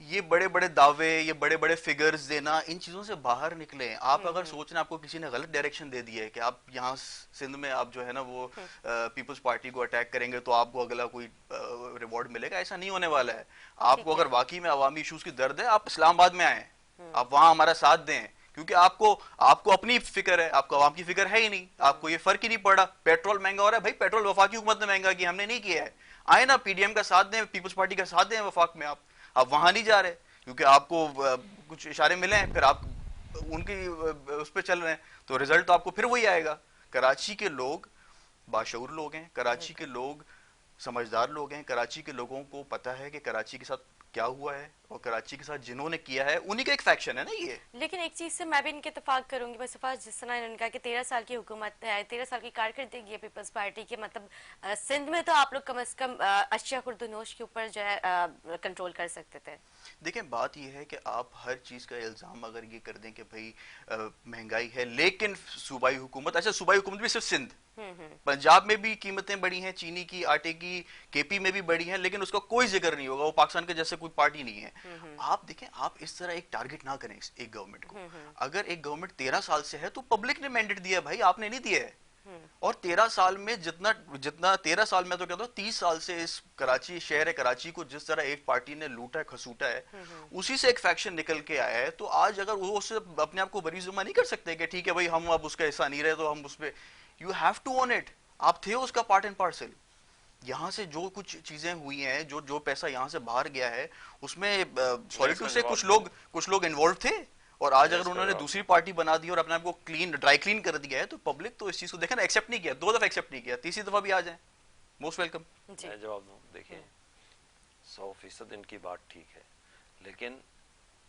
ये बड़े बड़े दावे, ये बड़े बड़े फिगर्स देना, इन चीजों से बाहर निकले। आप अगर सोच रहे हैं आपको किसी ने गलत डायरेक्शन दे दिया है कि आप यहाँ सिंध में आप जो है ना वो पीपल्स पार्टी को अटैक करेंगे तो आपको अगला कोई रिवॉर्ड मिलेगा, ऐसा नहीं होने वाला है। आपको अगर वाकई में अवामी इशूज की दर्द है, आप इस्लामाबाद में आए, आप वहां हमारा साथ दें, क्योंकि आपको अपनी फिक्र है, आपको आवाम की फिक्र है ही नहीं। आपको ये फर्क ही नहीं पड़ा, पेट्रोल महंगा हो रहा है, भाई पेट्रोल वफाकी हुकूमत ने महंगा किया, हमने नहीं किया है। आए ना PDM का साथ दें, पीपल्स पार्टी का साथ दें वफाक में। आप वहां नहीं जा रहे क्योंकि आपको कुछ इशारे मिले हैं, फिर आप उनकी उस पर चल रहे हैं, तो रिजल्ट तो आपको फिर वही आएगा। कराची के लोग बाशऊर लोग हैं, कराची के लोग समझदार लोग हैं, कराची के लोगों को पता है कि कराची के साथ क्या हुआ है और कराची के साथ जिन्होंने किया है उन्हीं का एक फैक्शन है ना ये। लेकिन एक चीज से मैं भी इनके इत्तेफाक करूंगी मुस्तफा, जिस तरह इन्होंने कहा कि 13 साल की हुकूमत है, 13 साल की कारकर्दगी है पीपल्स पार्टी के, मतलब सिंध में तो आप लोग कम से कम अशिया खुर्दनोश के ऊपर जो है कंट्रोल कर सकते थे। देखें बात यह है कि आप हर चीज का इल्जाम अगर ये कर दें कि भाई महंगाई है, लेकिन सूबाई हुकूमत, अच्छा सूबाई हुकूमत भी सिर्फ सिंध, पंजाब में भी कीमतें बढ़ी हैं, चीनी की, आटे की, केपी में भी बढ़ी हैं, लेकिन उसका कोई जिक्र नहीं होगा, वो पाकिस्तान के जैसे कोई पार्टी नहीं है। आप देखें, आप इस तरह एक टारगेट ना करें एक गवर्नमेंट को। अगर एक गवर्नमेंट 13 साल से है तो पब्लिक ने मैंडेट दिया है भाई, आपने नहीं दिया है। और 13 साल में जितना 13 साल में तो कहता हूँ 30 साल से इस कराची, शहर कराची को जिस तरह एक पार्टी ने लूटा है, खसूटा है, उसी से एक फैक्शन निकल के आया है। तो आज अगर वो उससे अपने आप को बरी जुमा नहीं कर सकते कि ठीक है भाई हम अब उसका हिस्सा नहीं रहे तो हम उस पर, you have to own it. आप थे उसका पार्ट एंड पार्सल। यहाँ से जो कुछ चीजें हुई हैं, जो पैसा यहाँ से बाहर गया है, उसमें सॉरी टू से कुछ लोग इन्वॉल्व थे। और आज अगर उन्होंने दूसरी पार्टी बना दी और अपने आप को ड्राई क्लीन कर दिया है, तो पब्लिक तो इस चीज को देखा ना, एक्सेप्ट नहीं किया, 2 दफा एक्सेप्ट नहीं किया, तीसरी दफा भी आ जाए, मोस्ट वेलकम। मैं जवाब दूं, देखिए 100% इनकी बात ठीक है, लेकिन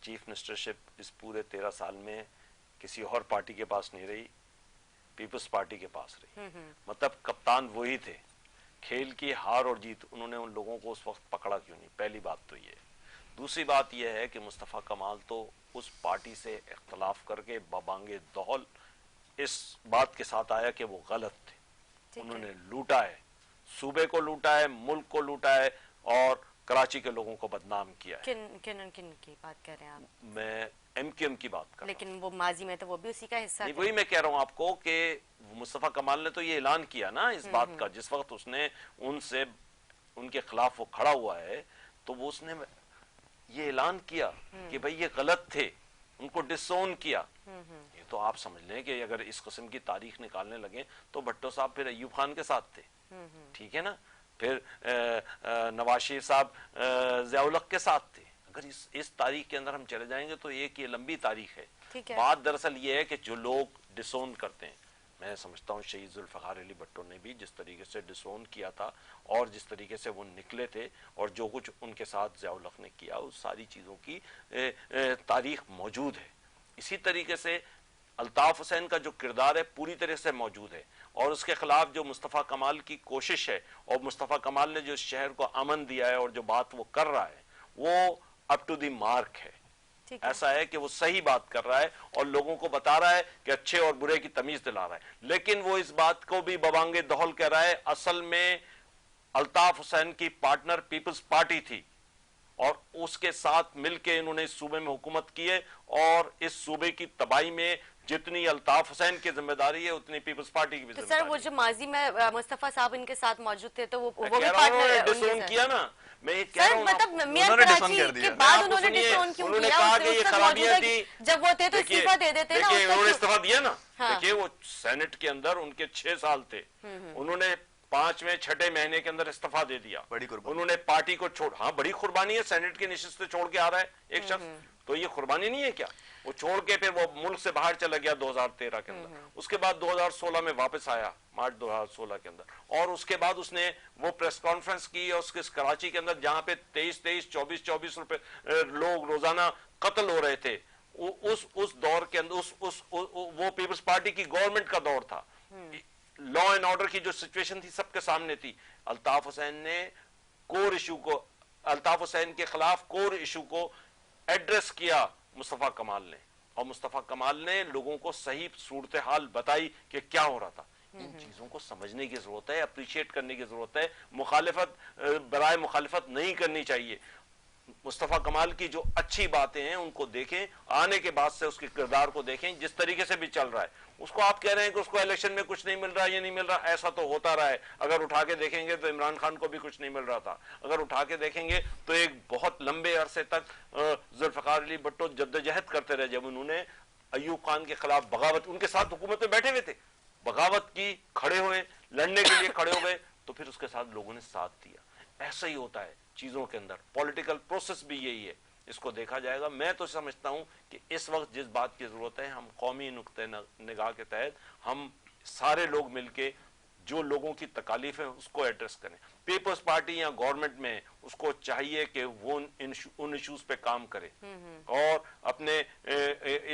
चीफ मिनिस्टरशिप इस पूरे 13 साल में किसी और पार्टी के पास नहीं रही, पीपल्स पार्टी के पास रही। मतलब कप्तान वही थे, खेल की हार और जीत उन्होंने उन लोगों को उस वक्त पकड़ा क्यों नहीं, पहली बात तो ये। दूसरी बात यह है कि मुस्तफ़ा कमाल तो उस पार्टी से इख्तलाफ करके बबांगे दौल इस बात के साथ आया कि वो गलत थे, उन्होंने लूटा है, सूबे को लूटा है, मुल्क को लूटा है और कराची के लोगों को बदनाम किया है। किन की बात कर रहे हैं आप? मैं एमक्यूएम की बात कर रहा हूं। लेकिन वो माजी में तो वो भी उसी का हिस्सा थे। वही मैं कह रहा हूं आपको कि मुस्तफ़ा कमाल ने तो ये ऐलान किया ना इस बात का, जिस वक्त उसने उनसे उनके खिलाफ वो खड़ा हुआ है, तो वो उसने ये ऐलान किया कि भाई ये गलत थे, उनको डिसोन किया। ये तो आप समझ लें कि अगर इस किस्म की तारीख निकालने लगे तो भट्टो साहब फिर अयूब खान के साथ थे, ठीक है ना, फिर नवाज शरीफ साहब ज़िया-उल-हक के साथ थे। अगर इस तारीख के अंदर हम चले जाएंगे तो एक ये लंबी तारीख है। बात दरअसल ये है कि जो लोग डिसोन करते हैं, मैं समझता हूँ शहीद जुल्फ़िकार अली भट्टो ने भी जिस तरीके से डिसोन किया था और जिस तरीके से वो निकले थे और जो कुछ उनके साथ ज़िया-उल-हक ने किया, उस सारी चीज़ों की तारीख मौजूद है। इसी तरीके से अल्ताफ़ हुसैन का जो किरदार है पूरी तरह से मौजूद है, और उसके खिलाफ जो मुस्तफ़ा कमाल की कोशिश है और मुस्तफ़ा कमाल ने जो शहर को अमन दिया है और जो बात वो कर रहा है वो अप टू द मार्क है। ऐसा है कि वो सही बात कर रहा है और लोगों को बता रहा है कि अच्छे और बुरे की तमीज दिला रहा है, लेकिन वो इस बात को भी बबांगे दहल कह रहा है असल में अल्ताफ हुसैन की पार्टनर पीपल्स पार्टी थी और उसके साथ मिलकर इन्होंने इस सूबे में हुकूमत की है, और इस सूबे की तबाही में जितनी अल्ताफ हुसैन की जिम्मेदारी है उतनी पीपल्स पार्टी की भी जिम्मेदारी है। सर वो जो माजी में मुस्तफा साहब इनके साथ मौजूद थे तो वो भी पार्टनर डिसोन किया ना, मैं ये कह रहा हूं मतलब मियां कराची के बाद उन्होंने डिसोन क्यों किया? उन्होंने कहा कि ये खराबियां थी, जब वो थे तो इस्तीफा दे देते ना। उन्होंने इस्तीफा दिया ना, देखिए वो सेनेट के अंदर उनके 6 साल थे, उन्होंने 5वें 6ठे महीने के अंदर इस्तीफा दे दिया। उन्होंने पार्टी को छोड़, हाँ बड़ी कुर्बानी है, सेनेट की निशिस्त से छोड़ के आ रहा है एक शख्स, तो ये कुर्बानी नहीं है क्या? वो छोड़ के फिर वो मुल्क से बाहर चला गया 2013 के अंदर, उसके बाद 2016 में वापस आया, मार्च 2016 के अंदर, और उसके बाद उसने वो प्रेस कॉन्फ्रेंस की और उसके कराची के अंदर जहां पे 23-23, 24-24 रुपए लोग रोजाना कत्ल हो रहे थे, उस दौर के अंदर वो पीपल्स पार्टी की गवर्नमेंट का दौर था, लॉ एंड ऑर्डर की जो सिचुएशन थी सबके सामने थी। अल्ताफ हुसैन ने कोर इशू को, अल्ताफ हुसैन के खिलाफ कोर इशू को एड्रेस किया मुस्तफ़ा कमाल ने, और मुस्तफ़ा कमाल ने लोगों को सही सूरत हाल बताई कि क्या हो रहा था। इन चीजों को समझने की जरूरत है, अप्रिशिएट करने की जरूरत है, मुखालिफत बराए मुखालिफत नहीं करनी चाहिए। मुस्तफ़ा कमाल की जो अच्छी बातें हैं उनको देखें, आने के बाद से उसके किरदार को देखें, जिस तरीके से भी चल रहा है। उसको आप कह रहे हैं कि उसको इलेक्शन में कुछ नहीं मिल रहा, ये नहीं मिल रहा, ऐसा तो होता रहा है। अगर उठा के देखेंगे तो इमरान खान को भी कुछ नहीं मिल रहा था, अगर उठा के देखेंगे तो एक बहुत लंबे अरसे तक जुल्फ़िकार अली भट्टो जद्दोजहद करते रहे। जब उन्होंने अयूब खान के खिलाफ बगावत, उनके साथ हुकूमत में बैठे हुए थे, बगावत की, खड़े हुए, लड़ने के लिए खड़े हो गए, तो फिर उसके साथ लोगों ने साथ दिया। ऐसा ही होता है चीजों के अंदर, पॉलिटिकल प्रोसेस भी यही है, इसको देखा जाएगा। मैं तो समझता हूं कि इस वक्त जिस बात की जरूरत है, हम कौमी नुक्ते निगाह के तहत हम सारे लोग मिलके जो लोगों की तकालीफ है उसको एड्रेस करें। पीपल्स पार्टी या गवर्नमेंट में उसको चाहिए कि वो उन इश्यूज पे काम करे और अपने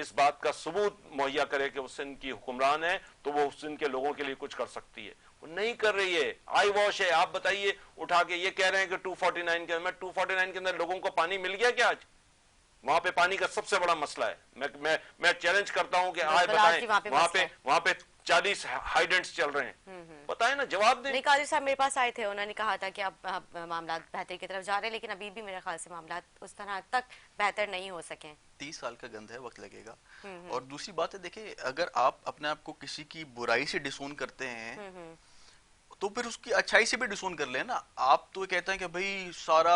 इस बात का सबूत मुहैया करे कि वो सिंध की हुक्मरान है तो वो सिंध के लोगों के लिए कुछ कर सकती है। वो नहीं कर रही है, आई वॉश है। आप बताइए, उठा के ये कह रहे हैं कि 249 के अंदर 249 के अंदर लोगों को पानी मिल गया क्या? आज वहां पे पानी का सबसे बड़ा मसला है। मैं चैलेंज करता हूं कि आए बताएं, वहां पे 40 हाइडेंट्स चल रहे हैं, बताएं ना, जवाब दें। नहीं, कादिर साहब मेरे पास आए थे, उन्होंने कहा था कि अब मामला बेहतर की तरफ जा रहे हैं, लेकिन अभी भी मेरे ख्याल से मामला उस तरह तक बेहतर नहीं हो सके। 30 साल का गंध है, वक्त लगेगा। और दूसरी बात है, देखिए, अगर आप अपने आप को किसी की बुराई से डिसोन करते हैं तो फिर उसकी अच्छाई से भी डिसोन कर लेना। आप तो कहते हैं कि भाई सारा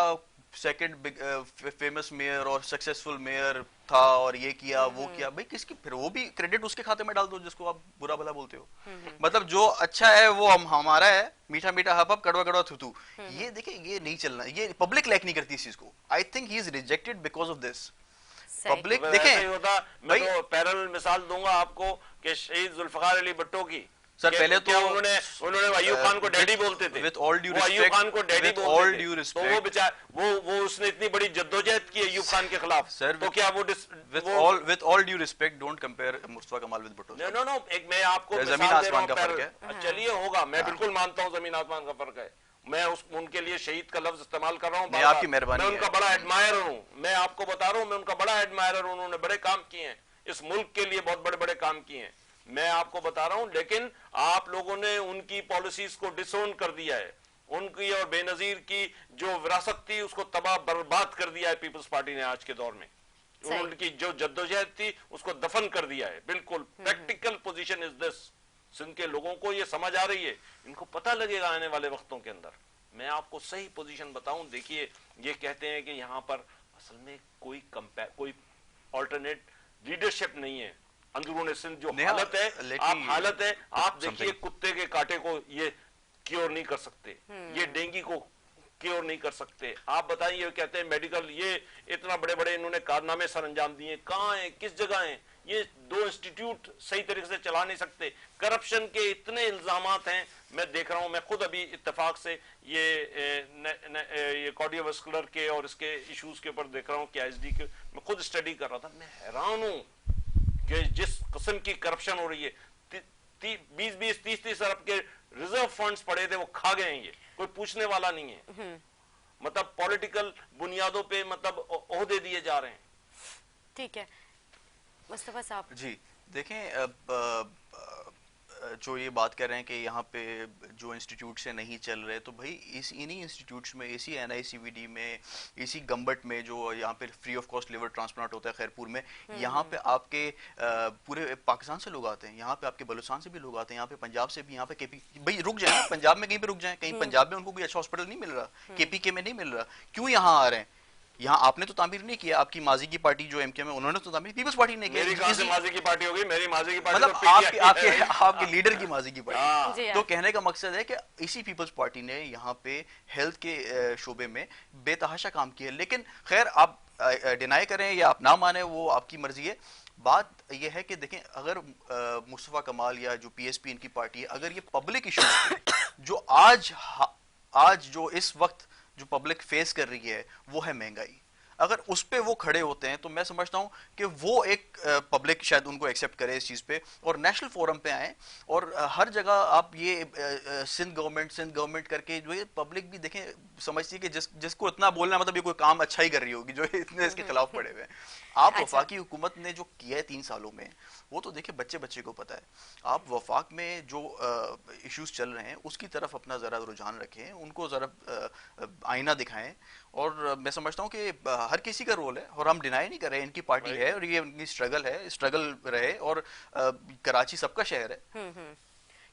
सेकंड फेमस मेयर और सक्सेसफुल मेयर था और ये किया वो किया, भाई किसकी, फिर वो भी क्रेडिट उसके खाते में डाल दो जिसको आप बुरा भला बोलते हो। मतलब जो अच्छा है वो हमारा है, मीठा मीठा हप हप, कड़वा कड़वा थुथु। ये देखिए, ये नहीं चलना, ये पब्लिक लाइक नहीं करती इस चीज को। I think he is rejected because of this. Public देखें, मैं तो पैरेलल मिसाल दूंगा आपको कि शहीद जुल्फकार अली भुट्टो की। सर पहले तो उन्होंने अय्यूब खान को डैडी बोलते थे। विद ऑल ड्यू अय्यूब खान को डैडी रिस्पेक्ट, ऑल ड्यू तो वो रिस्पेक्ट, बेचारा वो उसने इतनी बड़ी जद्दोजहद की अय्यूब खान के खिलाफ। सर तो क्या वो with all due respect, don't compare Mustafa कमाल विद भुट्टो। नो, एक मैं आपको जमीन आसमान का फर्क है। चलिए, होगा, मैं बिल्कुल मानता हूँ जमीन आसमान का फर्क है। मैं उनके लिए शहीद का लफ्ज इस्तेमाल कर रहा हूँ, आपकी मेहरबानी, मैं उनका बड़ा एडमायर हूँ। मैं आपको बता रहा हूँ, मैं उनका बड़ा एडमायर हूँ। उन्होंने बड़े काम किए हैं, इस मुल्क के लिए बहुत बड़े बड़े काम किए हैं, मैं आपको बता रहा हूं। लेकिन आप लोगों ने उनकी पॉलिसीज को डिसोन कर दिया है, उनकी और बेनजीर की जो विरासत थी उसको तबाह बर्बाद कर दिया है पीपल्स पार्टी ने आज के दौर में। उनकी जो जद्दोजहद थी उसको दफन कर दिया है। बिल्कुल practical position is this. Sindh के लोगों को ये समझ आ रही है, इनको पता लगेगा आने वाले वक्तों के अंदर। मैं आपको सही पोजीशन बताऊं, देखिए, ये कहते हैं कि यहां पर असल में कोई ऑल्टरनेट लीडरशिप नहीं है। अंदरूनी सिंध जो हालत है, आप देखिए, कुत्ते के कांटे को ये क्योर नहीं कर सकते, ये डेंगू को क्योर नहीं कर सकते। आप बताइए, कहते हैं मेडिकल, ये इतना बड़े बड़े इन्होंने कारनामे सर अंजाम दिए, कहाँ हैं, किस जगह हैं? ये 2 इंस्टीट्यूट सही तरीके से चला नहीं सकते। करप्शन के इतने इल्जामात हैं, मैं देख रहा हूं, मैं खुद अभी इत्तेफाक से ये कार्डियोवास्कुलर के और इसके इश्यूज के ऊपर देख रहा हूं कि आईएसडी के, मैं खुद स्टडी कर रहा था। मैं हैरान हूं कि जिस किस्म की करप्शन हो रही है, 20-30 अरब के रिजर्व फंड्स पड़े थे, वो खा गए हैं, ये कोई पूछने वाला नहीं है। मतलब पॉलिटिकल बुनियादों पे मतलब ओहदे दिए जा रहे हैं। ठीक है मुस्तफा साहब जी, देखें, जो ये बात कर रहे हैं कि यहाँ पे जो इंस्टीट्यूट से नहीं चल रहे, तो भाई इन्हीं इंस्टीट्यूट्स में, इसी NICVD में, इसी गम्बट में जो यहाँ पे free of cost liver transplant होता है खैरपुर में, यहाँ पे आपके पूरे पाकिस्तान से लोग आते हैं, यहाँ पे आपके बलूचिस्तान से भी लोग आते हैं, यहाँ पे पंजाब से भी, यहाँ पे KP, भाई रुक जाए, पंजाब में कहीं पे रुक जाए, कहीं पंजाब में उनको कोई अच्छा हॉस्पिटल नहीं मिल रहा, KPK में नहीं मिल रहा, क्यों यहाँ आ रहे हैं? यहाँ आपने तो तामीर नहीं किया, आपकी माजी की पार्टी जो MK में, उन्होंने तो तामीर, पीपल्स पार्टी ने किया। मेरी कहां से माजी की पार्टी होगी? मेरी माजी की पार्टी मतलब तो आपके लीडर की माजी की पार्टी। तो कहने का मकसद है कि इसी पीपल्स पार्टी ने यहाँ पे हेल्थ के शोबे में बेतहाशा काम किया। लेकिन खैर, आप डिनाई करें या आप ना माने, वो आपकी मर्जी है। बात यह है कि देखें, अगर मुस्तफा कमाल या जो PSP इनकी पार्टी है, अगर ये पब्लिक इशू जो आज जो इस वक्त जो पब्लिक फेस कर रही है वो है महंगाई, अगर उस पे वो खड़े होते हैं तो मैं समझता हूं कि वो एक पब्लिक शायद उनको एक्सेप्ट करे इस चीज पे और नेशनल फोरम पे आए। और हर जगह आप ये सिंध गवर्नमेंट करके जो ये पब्लिक भी देखें, समझती है कि जिसको इतना बोलना मतलब ये कोई काम अच्छा ही कर रही होगी जो इतने इसके खिलाफ पड़े हुए हैं। आप वफाकी हुकूमत ने जो किया है 3 सालों में, वो तो देखिए बच्चे को पता है। आप वफाक में जो इश्यूज चल रहे हैं उसकी तरफ अपना जरा रुझान रखें, उनको जरा आईना दिखाएं। और मैं समझता हूँ कि हर किसी का रोल है, और हम डिनाई नहीं कर रहे, इनकी पार्टी है और ये उनकी स्ट्रगल रहे, और कराची सबका शहर है।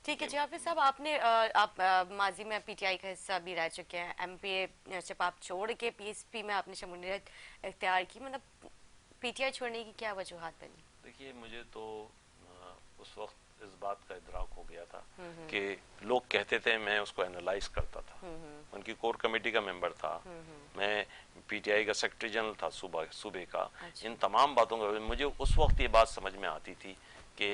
ठीक है जी। हाफिज साहब, आप माजी में PTI का हिस्सा भी रह चुके हैं, MPA जब आप छोड़ के PSP में आपने शमूलियत इख्तियार की, मतलब PTI छोड़ने की क्या वजूहात बनी? देखिए, मुझे तो उस वक्त इस बात का इदराक हो गया था कि लोग कहते थे, मैं उसको एनालाइज करता था, उनकी कोर कमेटी का मेंबर था, मैं PTI का सेक्रेटरी जनरल था सूबे का। इन तमाम बातों का मुझे उस वक्त ये बात समझ में आती थी कि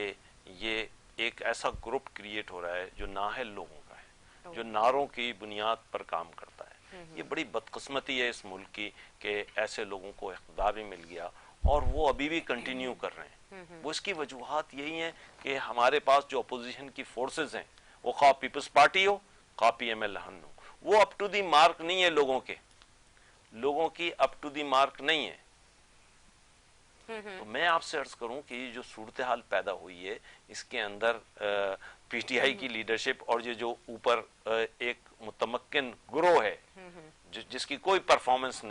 ये एक ऐसा ग्रुप क्रिएट हो रहा है जो नाअहल लोगों का है, जो नारों की बुनियाद पर काम करता है। ये बड़ी बदकिस्मती है इस मुल्क की कि ऐसे लोगों को इख्तियार भी मिल गया और वो अभी भी कंटिन्यू कर रहे हैं। वो इसकी वजूहात यही है कि हमारे पास जो अपोजिशन की फोर्सेस हैं, वो खा पीपल्स पार्टी हो खा PML हो, वो अप टू दी मार्क नहीं है। लोगों की अप टू दी मार्क नहीं है। तो मैं आपसे अर्ज करूं कि ये जो सूरत हाल पैदा हुई है, इसके अंदर PTI की लीडरशिप और ये जो ऊपर एक मुतमक्किन ग्रोह है जिसकी कोई परफॉर्मेंस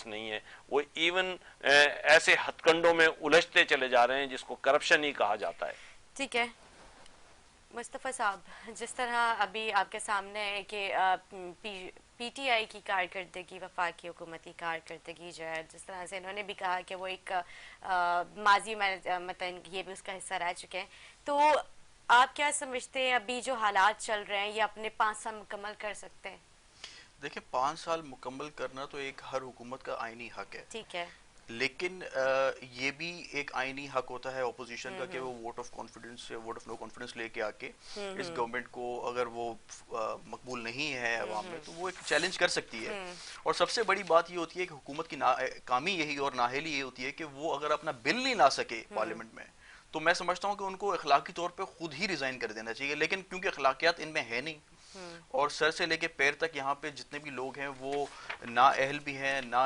नहीं है, वो इवन ऐसे हथकंडों में उलझते चले जा रहे हैं जिसको करप्शन ही कहा जाता है। ठीक है मुस्तफ़ा साहब, जिस तरह अभी आपके सामने है कि PTI की कारकर्दगी, वफाकी हुकूमती कारकर्दगी जो है, जिस तरह से इन्होंने भी कहा कि वो एक माजी में मतलब ये भी उसका हिस्सा रह चुके हैं, तो आप क्या समझते हैं अभी जो हालात चल रहे हैं ये अपने 5 साल मुकम्मल कर सकते हैं? देखिए 5 साल मुकम्मल करना तो एक हर हुकूमत का आईनी हक है, ठीक है, लेकिन ये भी एक आईनी हक होता है ऑपोजिशन का कि वो वोट ऑफ नो कॉन्फिडेंस लेके आके इस गवर्नमेंट को अगर वो मकबूल नहीं है अवाम में तो वो एक चैलेंज कर सकती है। और सबसे बड़ी बात ये होती है कि हुकूमत की कामी यही और नाअहली ये होती है कि वो अगर अपना बिल नहीं ला सके पार्लियामेंट में तो मैं समझता हूँ कि उनको अखलाकी तौर पे खुद ही रिजाइन कर देना चाहिए, लेकिन क्योंकि अखलाकियात इनमें है नहीं और सर से लेके पैर तक यहाँ पे जितने भी लोग हैं वो ना अहल भी हैं, ना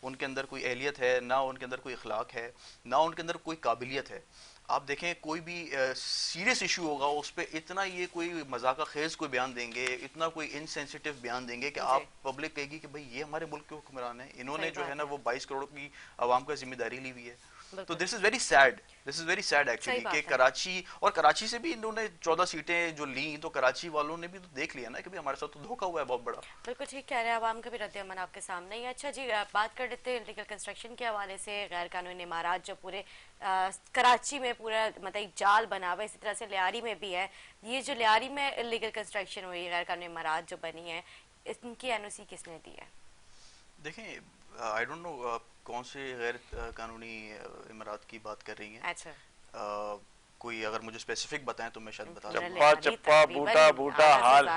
उनके अंदर कोई अहलियत है, ना उनके अंदर कोई अखलाक है, ना उनके अंदर कोई काबिलियत है। आप देखें कोई भी सीरियस इशू होगा उस पर इतना ये कोई मजाका खेज कोई बयान देंगे, इतना कोई इनसेंसिटिव बयान देंगे कि आप पब्लिक कहेगी कि भाई ये हमारे मुल्क के हुक्मरान हैं, इन्होंने जो है ना वो 22 करोड़ की आवाम का जिम्मेदारी ली हुई है। तो this is very sad actually कि कराची से भी इन्होंने 14 सीटें जो ली, तो कराची वालों ने भी तो देख लिया ना कि हमारे साथ तो धोखा हुआ है बहुत बड़ा। बिल्कुल ठीक कह रहे हैं, आवाम का भी रद्द-ए-अमल आपके सामने ही। अच्छा जी, बात कर लेते हैं इलीगल कंस्ट्रक्शन के हवाले से। गैर कानूनी इमारत जो पूरे कराची में पूरा मतलब एक जाल बना हुआ है, इसी तरह से लियारी में भी है। ये जो लियारी में इलीगल कंस्ट्रक्शन हुई है, गैर कानूनी इमारत जो बनी है, इनकी NOC किसने दी है? देखें आई डोंट नो कौन से गैर कानूनी इमारत की बात कर रही हैं। अच्छा कोई अगर मुझे स्पेसिफिक बताएं तो मैं शायद बता चप्पा दूं। चप्पा बूटा बूटा हाल।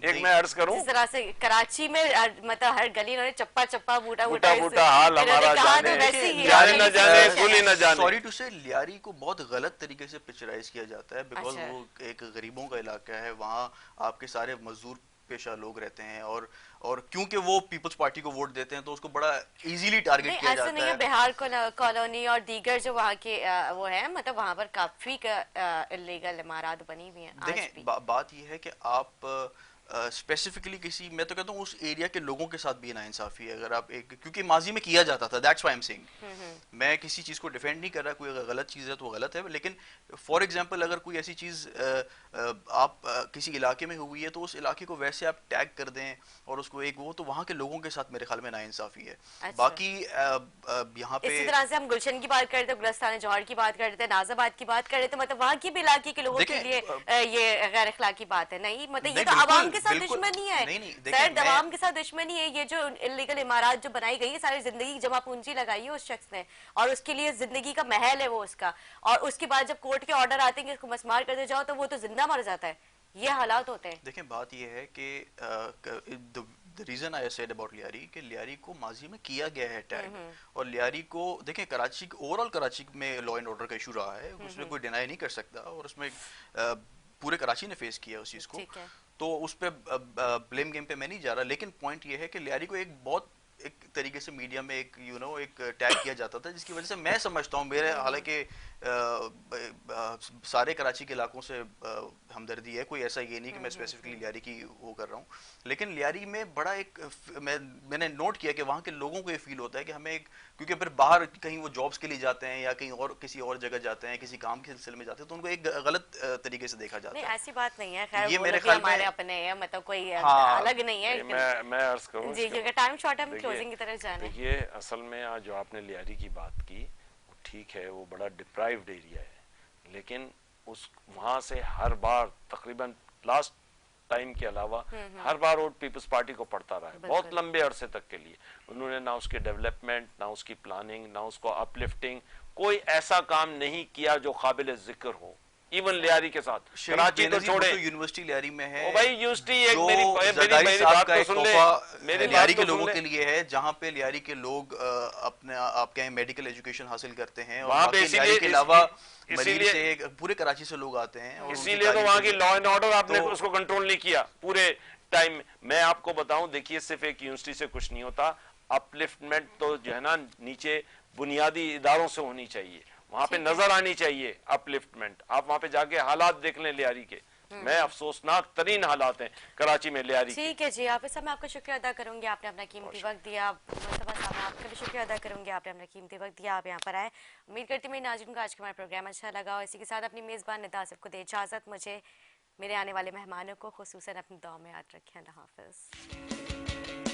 एक मैं अर्ज करूं, जिस तरह से कराची में मतलब हर गली उन्होंने चप्पा चप्पा बूटा बूटा हाल हमारा जाने न जाने भूली न जाने। सॉरी टू से लियारी को बहुत गलत तरीके से पिक्चराइज किया जाता है बिकॉज वो एक गरीबों का इलाका है, वहाँ आपके सारे मजदूर पेशा लोग रहते हैं और क्योंकि वो पीपल्स पार्टी को वोट देते हैं तो उसको बड़ा इजीली टारगेट किया जाता है। नहीं है, बिहार कॉलोनी और दीगर जो वहाँ के वो है, मतलब वहाँ पर काफी इलीगल इमारत बनी हुई हैं। देखें बात ये है कि आप स्पेसिफिकली किसी, मैं तो कहता हूँ उस एरिया के लोगों के साथ भी नाइंसाफी है। अगर आप एक, क्योंकि माजी में किया जाता था, that's why I am saying, मैं किसी चीज को डिफेंड नहीं कर रहा, कोई अगर गलत चीज है तो वो गलत है, लेकिन फॉर एग्जांपल अगर कोई ऐसी चीज आप किसी इलाके में हुई है तो उस इलाके को वैसे आप टैग कर दें और उसको एक वो, तो वहाँ के लोगों के साथ मेरे ख्याल में नाइंसाफी है। अच्छा। बाकी यहाँ पे इसी तरह से हम गुलशन की बात करते हैं, गुलस्तान जौहर की बात करते हैं, नाजाबाद की बात करते हैं, मतलब वहाँ की भी इलाके के लोगों के लिए ये गैर अखलाकी बात है। नहीं मतलब ये तो आवाम के साथ दुश्मनी है, सर आवाम के साथ दुश्मनी है। ये जो इलीगल इमारत जो बनाई गई है, सारी जिंदगी जमा पूंजी लगाई है उस शख्स ने और उसके लिए जिंदगी का महल है वो उसका, और उसके बाद जब कोर्ट के ऑर्डर आते हैं कि इसको मसमार करते जाओ तो वो तो जिंदा मर जाता है। ये हालात होते हैं। देखें बात ये है कि The reason I said about Lyari कि लियारी को माजी में किया गया है टैग, और लियारी को देखें कराची, ओवरऑल कराची में लॉ एंड ऑर्डर का इशू रहा है, उसमें कोई डिनाई नहीं कर सकता, और उसमें पूरे कराची ने फेस किया उस चीज़ को, तो उस पर ब्लेम गेम पे मैं नहीं जा रहा, लेकिन पॉइंट ये है कि लियारी को एक तरीके से मीडिया में एक एक टैग किया जाता था, जिसकी वजह से मैं समझता हूँ, मेरे हालांकि सारे कराची के इलाकों से हमदर्दी है, कोई ऐसा ये नहीं कि मैं स्पेसिफिकली लियारी की वो कर रहा हूँ, लेकिन लियारी में बड़ा मैंने नोट किया कि वहाँ के लोगों को ये फील होता है कि हमें क्योंकि फिर बाहर कहीं वो जॉब्स के लिए जाते हैं या कहीं और किसी और जगह जाते हैं, किसी काम के सिलसिले में जाते हैं, तो उनको एक गलत तरीके से देखा जाता है। ऐसी बात नहीं है, खैर ये मेरे ख्याल में अपने है, मतलब कोई अलग नहीं है। मैं अर्ज करूं जी, क्योंकि टाइम शॉर्ट है, हम क्लोजिंग की तरफ जाना है। देखिए असल में आज जो आपने लियारी की बात की ठीक है, वो बड़ा डिप्राइव्ड एरिया है, लेकिन उस वहां से हर बार तकरीबन लास्ट टाइम के अलावा हर बार वोट पीपल्स पार्टी को पड़ता रहा है, बहुत लंबे अरसे तक के लिए। उन्होंने ना उसकी डेवलपमेंट, ना उसकी प्लानिंग, ना उसको अपलिफ्टिंग, कोई ऐसा काम नहीं किया जो काबिल जिक्र हो, इवन लियारी के साथ। कराची तो छोड़े, यूनिवर्सिटी लियारी में है। ओ भाई यूनिवर्सिटी एक जो मेरी जरदारी साहब बात का तो एक सुन ले, तोहफा मेरी लियारी बात के तो सुन लोगों ले। के लिए है, जहां पे लियारी के लोग अपने आपके यहाँ मेडिकल एजुकेशन हासिल करते हैं, और वहां पे बाकी लियारी इसीलिए के अलावा मरीन इसीलिए से पूरे कराची से लोग आते हैं, और उनकी इसीलिए तो तालीम वहां के की लिए। लॉ एंड ऑर्डर आपने तो- उसको कंट्रोल नहीं किया पूरे टाइम में। मैं आपको बताऊं, देखिए सिर्फ एक यूनिवर्सिटी से कुछ नहीं होता, अपलिफ्टमेंट तो जो है ना नीचे बुनियादी इदारों से होनी चाहिए, वहां पे नजर आनी चाहिए अपलिफ्टमेंट। आप वहां पे जाके हालात देख लें लियारी के, मैं अफसोसनाक तरीन हालात हैं कराची में लियारी के। ठीक है जी, हाफिज साहब मैं आपका शुक्रिया अदा करूंगी, आपने अपना कीमती वक्त दिया। मुस्तफा साहब मैं आपका भी शुक्रिया अदा करूंगी, आपने अपना कीमती वक्त दिया, आप यहाँ पर आए। उम्मीद करती हूँ मेरी नाज़रीन को आज का हमारा प्रोग्राम अच्छा लगा, और इसी के साथ अपनी मेज़बान निदा आसिफ को दे इजाज़त। मुझे मेरे आने वाले मेहमानों को खुसूसन अपनी दुआ में याद रखें। अल्लाह हाफिज़।